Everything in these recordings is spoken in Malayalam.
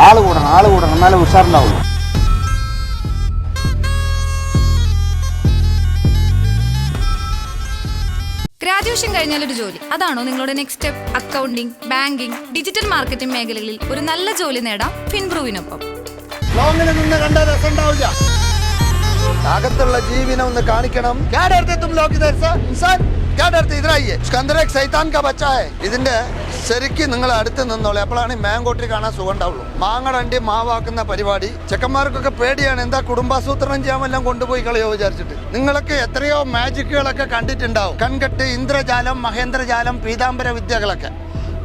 ആള് കൂടണം എന്നാലേ ഉഷാറുണ്ടാവുള്ളൂ. ഗ്രാജുവേഷൻ കഴിഞ്ഞാൽ ഒരു ജോലി, അതാണോ നിങ്ങളുടെ next step? Accounting, banking, digital marketing മേഖലകളിൽ ഒരു നല്ല ജോലി നേടാം ഫിൻബ്രൂവിനൊപ്പം. ലോങ്ങിൽ നിന്ന് കണ്ട രസം ഉണ്ടാവില്ല. അകത്തുള്ള ജീവിനെ ഒന്ന് കാണിക്കണം. ഇതിന്റെ ശരിക്കും നിങ്ങൾ അടുത്ത് നിന്നോളൂ. എപ്പോഴാണ് മാംഗോ ട്രീ കാണാൻ സുഖം ഉണ്ടാവുള്ളൂ. മാങ്ങടണ്ടി മാവാക്കുന്ന പരിപാടി ചെക്കന്മാർക്കൊക്കെ പേടിയാണ്. എന്താ കുടുംബാസൂത്രണം ചെയ്യാമെല്ലാം കൊണ്ടുപോയി കളയോ വിചാരിച്ചിട്ട്. നിങ്ങളൊക്കെ എത്രയോ മാജിക്കുകളൊക്കെ കണ്ടിട്ടുണ്ടാവും. കൺകെട്ട്, ഇന്ദ്രജാലം, മഹേന്ദ്രജാലം, പീതാംബര വിദ്യകളൊക്കെ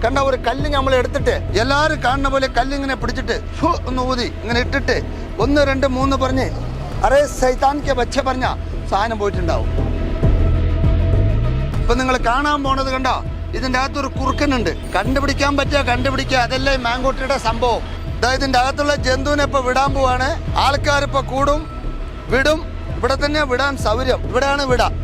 കണ്ട. ഒരു കല്ല് നമ്മൾ എടുത്തിട്ട് എല്ലാവരും കാണുന്ന പോലെ കല്ലിങ്ങനെ പിടിച്ചിട്ട് ഒന്ന് ഊതി ഇങ്ങനെ ഇട്ടിട്ട് 1 2 3 പറഞ്ഞ് അറേ സൈത്താൻക്ക് ബച്ച പറഞ്ഞ സാധനം പോയിട്ടുണ്ടാവും. ഇപ്പൊ നിങ്ങൾ കാണാൻ പോണത് കണ്ടോ? ഇതിന്റെ അകത്തൊരു കുറുക്കനുണ്ട്. കണ്ടുപിടിക്കാൻ പറ്റുക കണ്ടുപിടിക്കുക, അതല്ലേ മാംഗോ ട്രീയുടെ സംഭവം. അതായത് ഇതിന്റെ അകത്തുള്ള ജന്തുവിനെ ഇപ്പൊ വിടാൻ പോവാണ്. ആൾക്കാരിപ്പോ കൂടും, വിടും. ഇവിടെ തന്നെ വിടാൻ സൗകര്യം. ഇവിടെയാണ് വിടാം.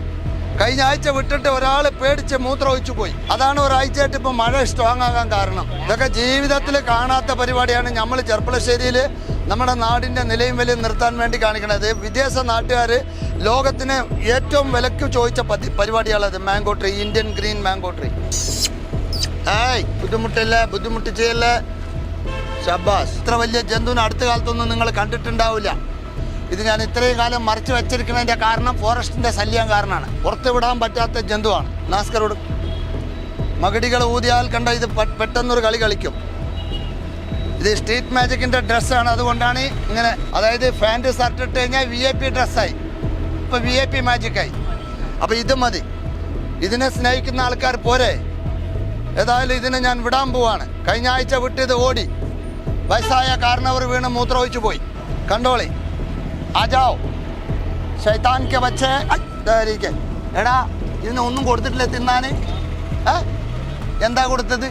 കഴിഞ്ഞ ആഴ്ച വിട്ടിട്ട് ഒരാൾ പേടിച്ച് മൂത്രം ഒഴിച്ചു പോയി. അതാണ് ഒരാഴ്ചയായിട്ട് ഇപ്പൊ മഴ സ്ട്രോങ് ആകാൻ കാരണം. ഇതൊക്കെ ജീവിതത്തിൽ കാണാത്ത പരിപാടിയാണ്. നമ്മൾ ചെർപ്പളശ്ശേരിയിൽ നമ്മുടെ നാടിന്റെ നിലയും വിലയും നിർത്താൻ വേണ്ടി കാണിക്കണത്. വിദേശ നാട്ടുകാർ ലോകത്തിന് ഏറ്റവും വിലക്ക് ചോദിച്ച പരിപാടിയാണത്. Mango tree, Indian green mango tree. ബുദ്ധിമുട്ടില്ലേ, ബുദ്ധിമുട്ടിച്ചല്ലേ. ശബാസ്. ഇത്ര വലിയ ജന്തുവിനെ അടുത്ത കാലത്തൊന്നും നിങ്ങൾ കണ്ടിട്ടുണ്ടാവില്ല. ഇത് ഞാൻ ഇത്രയും കാലം മറച്ചു വെച്ചിരിക്കുന്നതിന്റെ കാരണം ഫോറസ്റ്റിന്റെ ശല്യം കാരണമാണ്. പുറത്ത് വിടാൻ പറ്റാത്ത ജന്തുവാണ്. നാസ്കരോട് മകടികൾ ഊതിയാൽ കണ്ട ഇത് പെട്ടെന്നൊരു കളി കളിക്കും. ഇത് സ്ട്രീറ്റ് മാജിക്കിന്റെ ഡ്രസ്സാണ്. അതുകൊണ്ടാണ് ഇങ്ങനെ. അതായത് പാൻറ് ഷർട്ട് ഇട്ട് കഴിഞ്ഞാൽ VIP ഡ്രസ്സായി. ഇപ്പൊ VIP മാജിക്കായി. അപ്പൊ ഇത് മതി. ഇതിനെ സ്നേഹിക്കുന്ന ആൾക്കാർ പോരെ. ഏതായാലും ഇതിനെ ഞാൻ വിടാൻ പോവാണ്. കഴിഞ്ഞ ആഴ്ച വിട്ടിത് ഓടി. വയസ്സായ കാരണവർ വീണ് മൂത്രമൊഴിച്ചു പോയി. കണ്ടോളി. ആജാओ ശൈത്താൻ കെ ബച്ചേ. എടാ ഇതിനെ ഒന്നും കൊടുത്തിട്ടില്ല തിന്നാന്. എന്താ കൊടുത്തത്?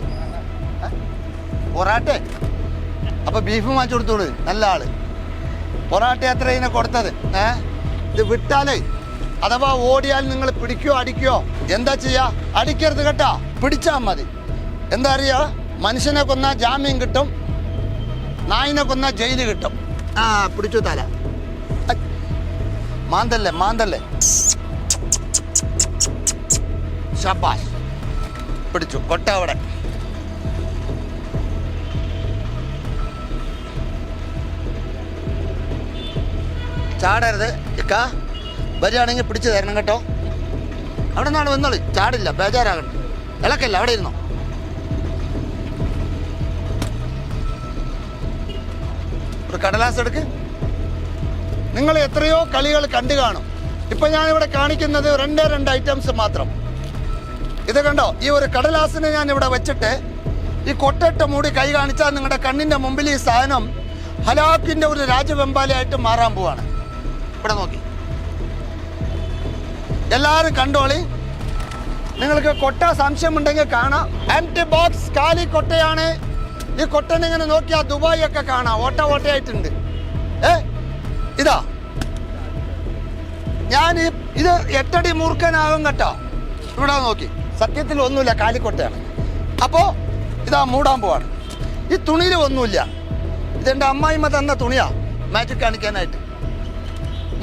പൊറാട്ടെ. അപ്പൊ ബീഫ് വാങ്ങിച്ചു കൊടുത്തോളൂ. നല്ല ആള്. പൊറാട്ട എത്ര ഇതിനെ കൊടുത്തത്? ഇത് വിട്ടാലേ അഥവാ ഓടിയാൽ നിങ്ങൾ പിടിക്കോ അടിക്കോ? എന്താ ചെയ്യാ? അടിക്കരുത് കേട്ടാ, പിടിച്ചാൽ മതി. എന്താ അറിയാ, മനുഷ്യനെ കൊന്ന ജാമ്യം കിട്ടും, നായിനെ കൊന്ന ജയില് കിട്ടും. പിടിച്ചു തല. മാന്തല്ലേ. ശബാഷ്. പിടിച്ചു. കൊട്ട അവിടെ. ചാടരുത്. ഇക്കാ വരികയാണെങ്കിൽ പിടിച്ചു തരണം കേട്ടോ. അവിടെ നിന്നാണ് വന്നോളൂ. ചാടില്ല, ബേജാറാകണ്ട. ഇളക്കല്ല, അവിടെ ഇരുന്നോ. ഒരു കടലാസ് എടുക്ക്. നിങ്ങൾ എത്രയോ കളികൾ കണ്ടു കാണും. ഇപ്പൊ ഞാനിവിടെ കാണിക്കുന്നത് 2 ഐറ്റംസ് മാത്രം. ഇത് കണ്ടോ? ഈ ഒരു കടലാസിനെ ഞാൻ ഇവിടെ വെച്ചിട്ട് ഈ കൊട്ടയിട്ട് മൂടി കൈ കാണിച്ചാൽ നിങ്ങളുടെ കണ്ണിന്റെ മുമ്പിൽ ഈ സാധനം ഹലാക്കിന്റെ ഒരു രാജവെമ്പാലയായിട്ട് മാറാൻ പോവാണ്. ഇവിടെ നോക്കി എല്ലാവരും കണ്ടോളി. നിങ്ങൾക്ക് കൊട്ട സംശയമുണ്ടെങ്കിൽ കാണാം. എംപ്റ്റി ബോക്സ്, കാലി കൊട്ടയാണ്. ഈ കൊട്ടനിങ്ങനെ നോക്കിയാൽ ദുബായ് ഒക്കെ കാണാം. ഓട്ടയായിട്ടുണ്ട്. ഇതാ ഞാൻ ഇത് 8 അടി മൂർഖനാകും കേട്ടോ. ഇവിടെ നോക്കി. സത്യത്തിൽ ഒന്നുമില്ല, കാലിക്കൊട്ടയാണ്. അപ്പോ ഇതാ മൂടാൻ പോവാണ്. ഈ തുണിയിൽ ഒന്നുമില്ല. ഇതെന്റെ അമ്മായിമ്മ തന്ന തുണിയാ മാജിക് കാണിക്കാനായിട്ട്.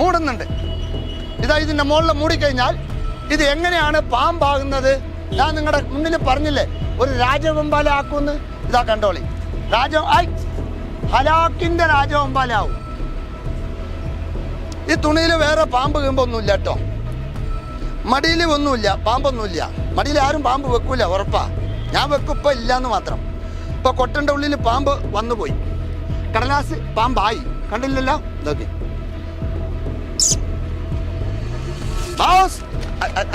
മൂടുന്നുണ്ട്. ഇതാ ഇതിന്റെ മുകളിൽ മൂടിക്കഴിഞ്ഞാൽ ഇത് എങ്ങനെയാണ് പാമ്പാകുന്നത്? ഞാൻ നിങ്ങളുടെ മുന്നിൽ പറഞ്ഞില്ലേ ഒരു രാജവെമ്പാല ആക്കുമെന്ന്. ഇതാ കണ്ടോളി. ഹലാക്കിന്റെ രാജവെമ്പാലാവും. ഈ തുണിയിൽ വേറെ പാമ്പ് കീമ്പൊന്നുമില്ല കേട്ടോ. മടിയിൽ ഒന്നുമില്ല, പാമ്പൊന്നുമില്ല. മടിയിൽ ആരും പാമ്പ് വെക്കൂല, ഉറപ്പാ. ഞാൻ വെക്കും, ഇപ്പം ഇല്ലയെന്ന് മാത്രം. ഇപ്പൊ കൊട്ടൻ്റെ ഉള്ളിൽ പാമ്പ് വന്നുപോയി. കടലാസ് പാമ്പായി. കണ്ടില്ലല്ലോ. ഇതൊക്കെ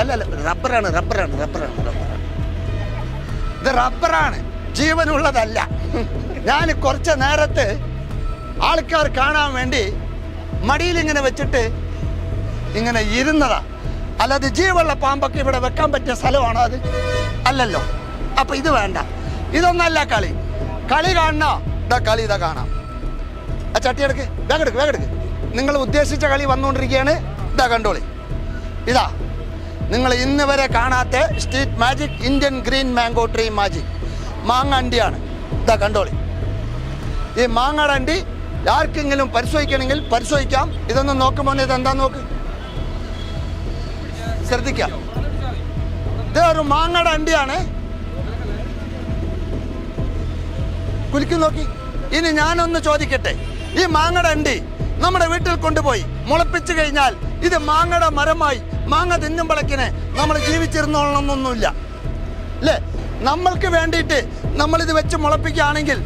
അല്ല റബ്ബറാണ്. ഇത് റബ്ബറാണ്, ജീവനുള്ളതല്ല. ഞാൻ കുറച്ച് നേരത്ത് ആൾക്കാർ കാണാൻ വേണ്ടി മടിയിൽ ഇങ്ങനെ വെച്ചിട്ട് ഇങ്ങനെ ഇരുന്നതാ. അല്ലാതെ ജീവുള്ള പാമ്പൊക്കെ ഇവിടെ വെക്കാൻ പറ്റിയ സ്ഥലമാണോ അത്? അല്ലല്ലോ. അപ്പൊ ഇത് വേണ്ട. ഇതൊന്നല്ല കളി. കളി കാണണോ? ഇതാ കളി, ഇതാ കാണാം. ആ ചട്ടി എടുക്ക്, വേഗെടുക്ക്. നിങ്ങൾ ഉദ്ദേശിച്ച കളി വന്നുകൊണ്ടിരിക്കുകയാണ്. ഇതാ കണ്ടോളി. ഇതാ നിങ്ങൾ ഇന്ന് വരെ കാണാത്ത street magic, Indian green mango tree magic. മാങ്ങ അണ്ടിയാണ്. ഇതാ കണ്ടോളി. ഈ മാങ്ങയുടെ അണ്ടി ആർക്കെങ്കിലും പരിശോധിക്കണമെങ്കിൽ പരിശോധിക്കാം. ഇതൊന്ന് നോക്കുമ്പോൾ ഇതെന്താ നോക്ക്, ശ്രദ്ധിക്കാം. ഇത് ഒരു മാങ്ങയുടെ അണ്ടിയാണ്. കുലുക്കി നോക്കി. ഇനി ഞാനൊന്ന് ചോദിക്കട്ടെ, ഈ മാങ്ങയുടെ അണ്ടി നമ്മുടെ വീട്ടിൽ കൊണ്ടുപോയി മുളപ്പിച്ചു കഴിഞ്ഞാൽ ഇത് മാങ്ങയുടെ മരമായി മാങ്ങ തിന്നുമ്പളക്കിനെ നമ്മൾ ജീവിച്ചിരുന്നോളണമെന്നൊന്നുമില്ല അല്ലേ? നമ്മൾക്ക് വേണ്ടിയിട്ട് നമ്മളിത് വെച്ച് മുളപ്പിക്കുകയാണെങ്കിൽ,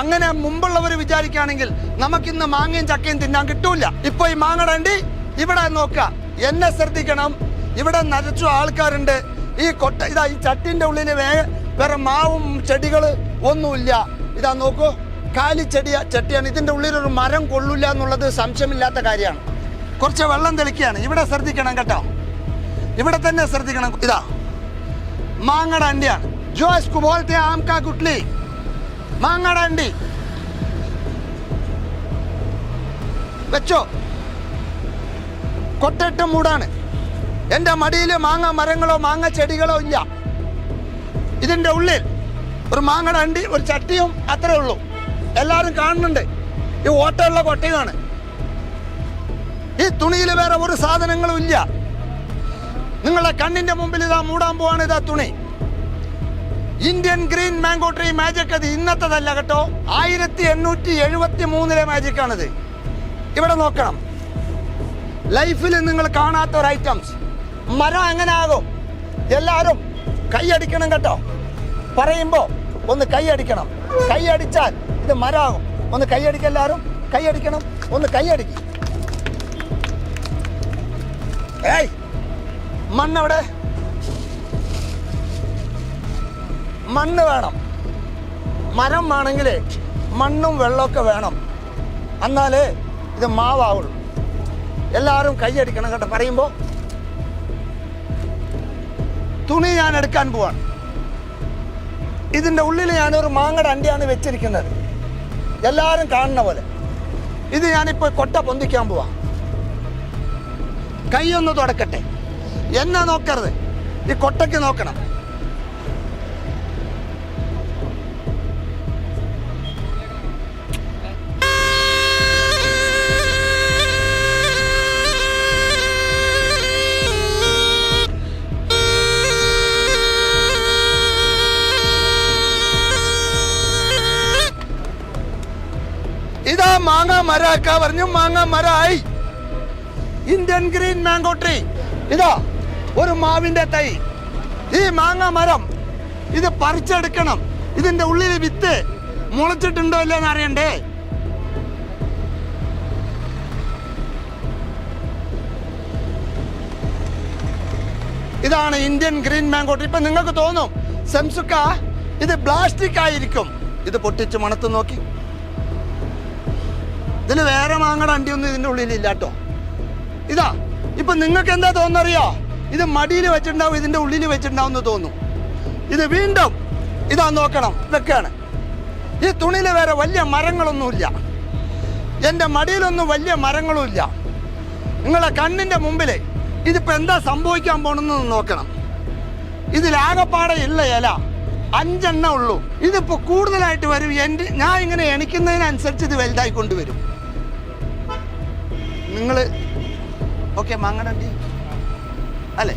അങ്ങനെ മുമ്പുള്ളവർ വിചാരിക്കുകയാണെങ്കിൽ നമുക്കിന്ന് മാങ്ങയും ചക്കയും തിന്നാൻ കിട്ടൂല. ഇപ്പൊ ഈ മാങ്ങയുടെ അണ്ടി ഇവിടെ നോക്കുക, എന്നെ ശ്രദ്ധിക്കണം. ഇവിടെ നരച്ചു ആൾക്കാരുണ്ട്. ഈ കൊട്ട ഇതാ, ഈ ചട്ടിന്റെ ഉള്ളിൽ വേറെ മാവും ചെടികൾ ഒന്നുമില്ല. ഇതാ നോക്കൂ, കാലി ചട്ടിയാണ്. ഇതിന്റെ ഉള്ളിൽ ഒരു മരം കൊള്ളില്ല എന്നുള്ളത് സംശയമില്ലാത്ത കാര്യമാണ്. കുറച്ച് വെള്ളം തെളിക്കുകയാണ്. ഇവിടെ ശ്രദ്ധിക്കണം കേട്ടോ, ഇവിടെ തന്നെ ശ്രദ്ധിക്കണം. ഇതാ മാങ്ങയുടെ അണ്ടിയാണ്. ജോയ്സ് കുബോൾത്തെ ആംകാ കുട്ട്ലി, മാങ്ങയുടെ അണ്ടി വെച്ചോ. കൊട്ടിട്ട് മൂടാണ്. എൻ്റെ മടിയിൽ മാങ്ങ മരങ്ങളോ മാങ്ങ ചെടികളോ ഇല്ല. ഇതിൻ്റെ ഉള്ളിൽ ഒരു മാങ്ങയുടെ അണ്ടി, ഒരു ചട്ടിയും അത്രേ ഉള്ളൂ. എല്ലാവരും കാണുന്നുണ്ട്. ഈ ഓട്ടമുള്ള കൊട്ടയാണ്. ഈ തുണിയിൽ വേറെ ഒരു സാധനങ്ങളും ഇല്ല. നിങ്ങളുടെ കണ്ണിന്റെ മുമ്പിൽ ഇതാ മൂടാൻ പോവാണ്. ഇതാ തുണി. Indian green mango tree magic. അത് ഇന്നത്തതല്ല കേട്ടോ, 1873 മാജിക്കാണിത്. ഇവിടെ നോക്കണം, ലൈഫിൽ നിങ്ങൾ കാണാത്ത ഒരു ഐറ്റംസ്. മരം എങ്ങനെ ആകും? എല്ലാവരും കൈയടിക്കണം കേട്ടോ. പറയുമ്പോൾ ഒന്ന് കൈയടിക്കണം. കൈയടിച്ചാൽ ഇത് മരമാകും. ഒന്ന് കൈയടിക്കുക, എല്ലാവരും കൈയടിക്കണം. ഒന്ന് കൈയടിക്കും. ഏയ്, മണ്ണെവിടെ? മണ്ണ് വേണം. മരം വേണമെങ്കിൽ മണ്ണും വെള്ളമൊക്കെ വേണം, എന്നാലേ ഇത് മാവാവുള്ളൂ. എല്ലാവരും കൈയടിക്കണം കേട്ടോ. പറയുമ്പോൾ തുണി ഞാൻ എടുക്കാൻ പോവാണ്. ഇതിൻ്റെ ഉള്ളിൽ ഞാനൊരു മാങ്ങയുടെ അണ്ടിയാണ് വെച്ചിരിക്കുന്നത്, എല്ലാവരും കാണുന്ന പോലെ. ഇത് ഞാനിപ്പോൾ കൊട്ട പൊന്തിക്കാൻ പോവാ. കൈയൊന്ന് തുടക്കട്ടെ. എന്നെ നോക്കരുത്, ഈ കൊട്ടയ്ക്ക് നോക്കണം. ഇതാ മാങ്ങ മരക്ക പറഞ്ഞു. മാങ്ങ മരമായി. Indian green mango tree. ഇതാ ഒരു മാവിന്റെ തൈ. ഈ മാങ്ങ മരം ഇത് പറിച്ചെടുക്കണം. ഇതിന്റെ ഉള്ളിൽ വിത്ത് മുളച്ചിട്ടുണ്ടോ ഇല്ലെന്ന് അറിയണ്ടേ? ഇതാണ് ഇന്ത്യൻ ഗ്രീൻ മാംഗോ ട്രീ. ഇപ്പൊ നിങ്ങൾക്ക് തോന്നും സെംസുക്ക ഇത് പ്ലാസ്റ്റിക് ആയിരിക്കും. ഇത് പൊട്ടിച്ച് മണത്ത് നോക്കി. ഇതിൽ വേറെ മാങ്ങയുടെ അണ്ടിയൊന്നും ഇതിൻ്റെ ഉള്ളിലില്ല കേട്ടോ. ഇതാ ഇപ്പൊ നിങ്ങൾക്ക് എന്താ തോന്നറിയോ? ഇത് മടിയിൽ വെച്ചിട്ടുണ്ടാവും, ഇതിൻ്റെ ഉള്ളിൽ വെച്ചിട്ടുണ്ടാവും എന്ന് തോന്നും. ഇത് വീണ്ടും ഇതാ നോക്കണം, ഇതൊക്കെയാണ്. ഈ തുണിയിൽ വേറെ വലിയ മരങ്ങളൊന്നുമില്ല. എൻ്റെ മടിയിലൊന്നും വലിയ മരങ്ങളും ഇല്ല. നിങ്ങളെ കണ്ണിൻ്റെ മുമ്പിൽ ഇതിപ്പോൾ എന്താ സംഭവിക്കാൻ പോണെന്ന് നോക്കണം. ഇതിലാകപ്പാടെ ഇല്ല ഇല 5 എണ്ണം ഉള്ളൂ. ഇതിപ്പോൾ കൂടുതലായിട്ട് വരും. ഞാൻ ഇങ്ങനെ എണിക്കുന്നതിനനുസരിച്ച് ഇത് വലുതായി കൊണ്ടുവരും. നിങ്ങൾ ഓക്കെ മാങ്ങടണ്ടി അല്ലേ?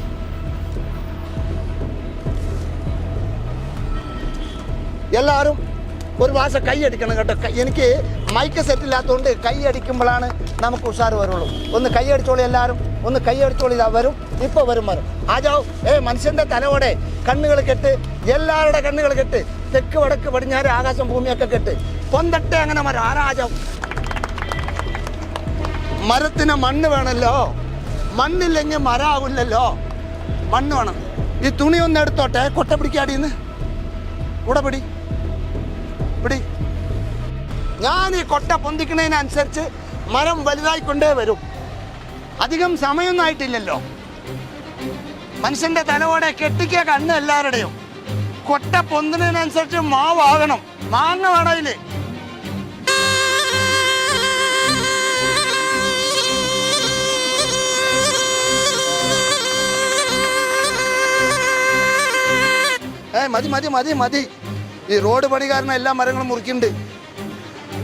എല്ലാവരും ഒരു ഭാഷ കൈ അടിക്കണം കേട്ടോ. എനിക്ക് മൈക്ക് സെറ്റില്ലാത്തതുകൊണ്ട് കൈ അടിക്കുമ്പോഴാണ് നമുക്ക് ഉഷാർ വരുള്ളൂ. ഒന്ന് കൈ അടിച്ചോളി എല്ലാവരും, ഒന്ന് കൈ അടിച്ചോളി. ഇതാ വരും, ഇപ്പോൾ വരും. ആജാവ്. മനുഷ്യൻ്റെ തലയോടെ കണ്ണുകൾ കെട്ട്, എല്ലാവരുടെ കണ്ണുകൾ കെട്ട്. തെക്ക് വടക്ക് പടിഞ്ഞാറ് ആകാശം ഭൂമിയൊക്കെ കെട്ട്. പൊന്തട്ടെ അങ്ങനെ മരം. ആരാജാവ്. മരത്തിന് മണ്ണ് വേണമല്ലോ. മണ്ണില്ലെങ്കിൽ മരം ആവില്ലല്ലോ. മണ്ണ് വേണം. ഈ തുണി ഒന്ന് എടുത്തോട്ടെ. കൊട്ട പിടിക്കാടിന്ന് കൂടെ പിടി. ഞാൻ ഈ കൊട്ട പൊന്തിക്കുന്നതിനനുസരിച്ച് മരം വലുതായിക്കൊണ്ടേ വരും. അധികം സമയമൊന്നും ആയിട്ടില്ലല്ലോ. മനുഷ്യന്റെ തലയോടെ കെട്ടിക്ക കണ്ണ് എല്ലാവരുടെയും. കൊട്ട പൊന്തുന്നതിനനുസരിച്ച് മാവാകണം. മാങ്ങ വേണതില്. മതി മതി മതി മതി. ഈ റോഡ് പണി കാരണം എല്ലാ മരങ്ങളും മുറിക്കുന്നുണ്ട്.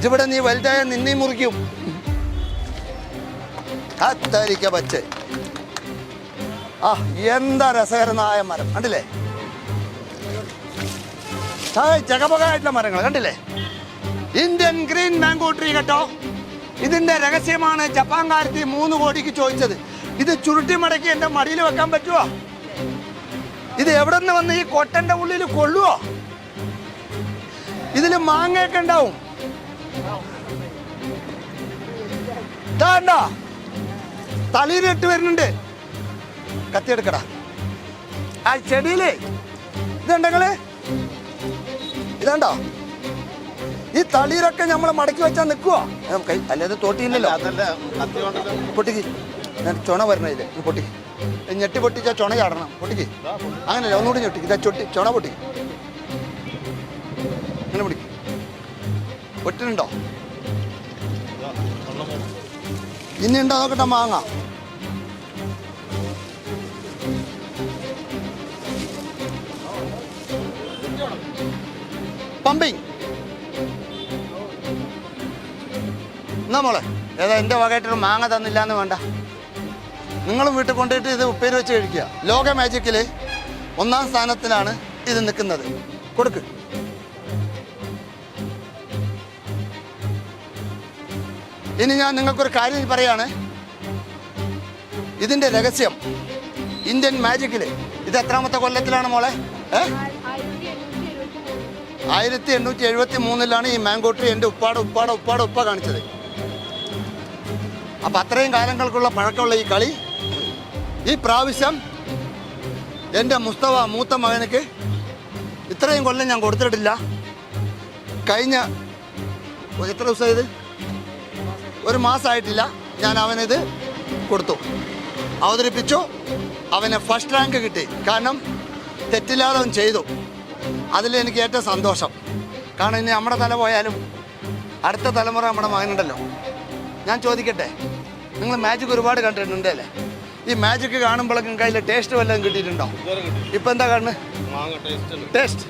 ഇവിടെ നീ വലുതായ നിന്നെ മുറിക്കും. അത്തായിരിക്ക പച്ച. ആ എന്താ രസകരമായ മരം കണ്ടില്ലേ? ചകപകായിട്ടുള്ള മരങ്ങൾ കണ്ടില്ലേ? ഇന്ത്യൻ ഗ്രീൻ മാംഗോ ട്രീ കേട്ടോ. ഇതിന്റെ രഹസ്യമാണ് ജപ്പാൻകാരത്തി 3 കോടിക്ക് ചോദിച്ചത്. ഇത് ചുരുട്ടി മടക്കി എന്റെ മടിയിൽ വെക്കാൻ പറ്റുമോ? ഇത് എവിടെ നിന്ന് വന്ന് ഈ കൊട്ടന്റെ ഉള്ളിൽ കൊള്ളുവോ? ഇതില് മാങ്ങയൊക്കെ ഉണ്ടാവും. തളിരിട്ട് വരുന്നുണ്ട്. കത്തിയെടുക്കടാ. ആ ചെടിയിലേ ഇതുണ്ടെങ്കില് ഇതുണ്ടോ? ഈ തളിരൊക്കെ നമ്മൾ മടക്കി വെച്ചാൽ നിൽക്കുവോ? അല്ലാതെ തോട്ടിയില്ലല്ലോ. പൊട്ടിക്ക്. ചുണ വരണതില്ലേ പൊട്ടിക്ക്. ഞെട്ടി പൊട്ടിച്ചാൽ ചുണ ചാടണം. പൊട്ടിക്ക്. അങ്ങനെയല്ല, ഒന്നുകൂടി ഞെട്ടിക്ക്. ഇതാ ചുണ പൊട്ടിക്ക്. അങ്ങനെ പൊടിക്ക്. പൊട്ടിനുണ്ടോ? ഇനി ഉണ്ടോ നോക്കട്ടെ മാങ്ങ. പമ്പിങ് എന്നാ മോളെ, ഏതാ എൻ്റെ വകയായിട്ടൊരു മാങ്ങ തന്നില്ല എന്ന് വേണ്ട. നിങ്ങളും വീട്ടിൽ കൊണ്ടുപോയിട്ട് ഇത് ഉപ്പേരി വെച്ച് കഴിക്കുക. ലോക മാജിക്കിൽ 1ാം സ്ഥാനത്തിലാണ് ഇത് നിൽക്കുന്നത്. കൊടുക്ക്. ഇനി ഞാൻ നിങ്ങൾക്കൊരു കാര്യം പറയാണ്. ഇതിൻ്റെ രഹസ്യം ഇന്ത്യൻ മാജിക്കിൽ ഇത് എത്രാമത്തെ കൊല്ലത്തിലാണ് മോളെ? 1873 ഈ മാംഗോ ട്രീ എൻ്റെ ഉപ്പ കാണിച്ചത്. അപ്പം അത്രയും കാലങ്ങൾക്കുള്ള പഴക്കമുള്ള ഈ കളി ഈ പ്രാവശ്യം എൻ്റെ മുസ്തഫ മൂത്ത മകനക്ക് ഇത്രയും കൊല്ലം ഞാൻ കൊടുത്തിട്ടില്ല. കഴിഞ്ഞ എത്ര ദിവസം ഇത്? 1 മാസമായിട്ടില്ല. ഞാൻ അവനിത് കൊടുത്തു, അവതരിപ്പിച്ചു. അവന് ഫസ്റ്റ് റാങ്ക് കിട്ടി. കാരണം തെറ്റില്ലാതെ അവൻ ചെയ്തു. അതിലെനിക്ക് ഏറ്റവും സന്തോഷം. കാരണം ഇനി നമ്മുടെ തല പോയാലും അടുത്ത തലമുറ നമ്മുടെ മകനുണ്ടല്ലോ. ഞാൻ ചോദിക്കട്ടെ, നിങ്ങൾ മാജിക് ഒരുപാട് കണ്ടിട്ടുണ്ട് അല്ലേ? ഈ മാജിക് കാണുമ്പോഴേക്കും കയ്യിൽ ടേസ്റ്റ് വല്ലതും കിട്ടിയിട്ടുണ്ടോ? ഇപ്പം എന്താ കാണുന്നത്? ടേസ്റ്റ്.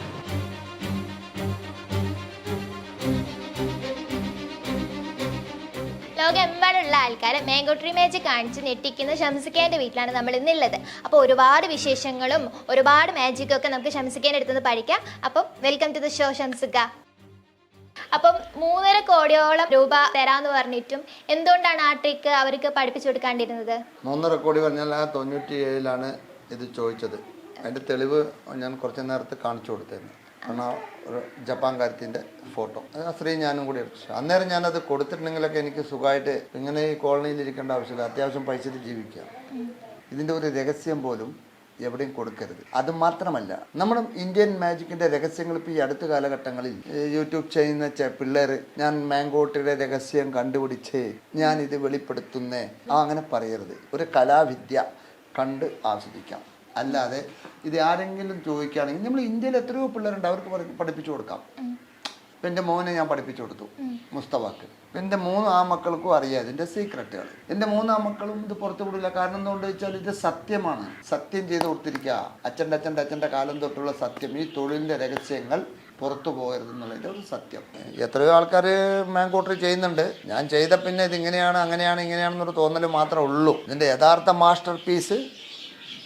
ലോകമെമ്പാടുള്ള ആൾക്കാർ മാംഗോ ട്രീ മാജിക് കാണിച്ച് ഞെട്ടിക്കുന്ന ഷംസിക്കേൻ്റെ വീട്ടിലാണ് നമ്മൾ ഇന്നുള്ളത്. അപ്പോൾ ഒരുപാട് വിശേഷങ്ങളും ഒരുപാട് മാജിക്കും ഒക്കെ നമുക്ക് ഷംസിക്കേൻ്റെ അടുത്തുനിന്ന് പഠിക്കാം. അപ്പം വെൽക്കം ടു ദ ഷോ ഷംസിക്ക. അപ്പം 3.5 കോടിയോളം രൂപ തരാമെന്ന് പറഞ്ഞിട്ടും എന്തുകൊണ്ടാണ് ആ ട്രിക്ക് അവർക്ക് പഠിപ്പിച്ചു കൊടുക്കാണ്ടിരുന്നത്? 3.5 കോടി പറഞ്ഞാൽ 97 ഇത് ചോദിച്ചത്. അതിൻ്റെ തെളിവ് ഞാൻ കുറച്ച് നേരത്തെ കാണിച്ചു കൊടുത്തായിരുന്നു. കാരണം ഒരു ജപ്പാൻകാരത്തിൻ്റെ ഫോട്ടോ ആ സ്ത്രീ ഞാനും കൂടി എടുത്തു. അന്നേരം ഞാനത് കൊടുത്തിട്ടുണ്ടെങ്കിലൊക്കെ എനിക്ക് സുഖമായിട്ട് ഇങ്ങനെ ഈ കോളനിയിൽ ഇരിക്കേണ്ട ആവശ്യമില്ല. അത്യാവശ്യം പൈസയിൽ ജീവിക്കാം. ഇതിൻ്റെ ഒരു രഹസ്യം പോലും എവിടെയും കൊടുക്കരുത്. അത് മാത്രമല്ല, നമ്മുടെ ഇന്ത്യൻ മാജിക്കിൻ്റെ രഹസ്യങ്ങൾ ഇപ്പോൾ ഈ അടുത്ത കാലഘട്ടങ്ങളിൽ യൂട്യൂബ് ചെയ്യുന്ന പിള്ളേർ ഞാൻ മാംഗോട്ടിയുടെ രഹസ്യം കണ്ടുപിടിച്ച് ഞാൻ ഇത് വെളിപ്പെടുത്തുന്നേ അങ്ങനെ പറയരുത്. ഒരു കലാവിദ്യ കണ്ട് ആസ്വദിക്കാം. അല്ലാതെ ഇത് ആരെങ്കിലും ചോദിക്കുകയാണെങ്കിൽ നമ്മൾ ഇന്ത്യയിൽ എത്രയോ പിള്ളേരുണ്ട്, അവർക്ക് പഠിപ്പിച്ചു കൊടുക്കാം. ഇപ്പം എൻ്റെ മോനെ ഞാൻ പഠിപ്പിച്ചു കൊടുത്തു, മുസ്തഫാക്ക്. എൻ്റെ 3 ആമക്കൾക്കും അറിയാം ഇതിൻ്റെ സീക്രട്ടുകൾ. എൻ്റെ 3 ആമക്കളും ഇത് പുറത്തു വിടില്ല. കാരണം എന്തുകൊണ്ട് വെച്ചാൽ ഇത് സത്യമാണ്. സത്യം ചെയ്ത് കൊടുത്തിരിക്കുക. അച്ഛൻ്റെ കാലം തൊട്ടുള്ള സത്യം. ഈ തൊഴിലിൻ്റെ രഹസ്യങ്ങൾ പുറത്തു പോകരുതെന്നുള്ളതിൻ്റെ ഒരു സത്യം. എത്രയോ ആൾക്കാർ മാംഗോ ട്രീ ചെയ്യുന്നുണ്ട്. ഞാൻ ചെയ്ത പിന്നെ ഇതിങ്ങനെയാണ് ഇങ്ങനെയാണെന്നൊരു തോന്നൽ മാത്രമേ ഉള്ളൂ. ഇതിൻ്റെ യഥാർത്ഥ മാസ്റ്റർ പീസ്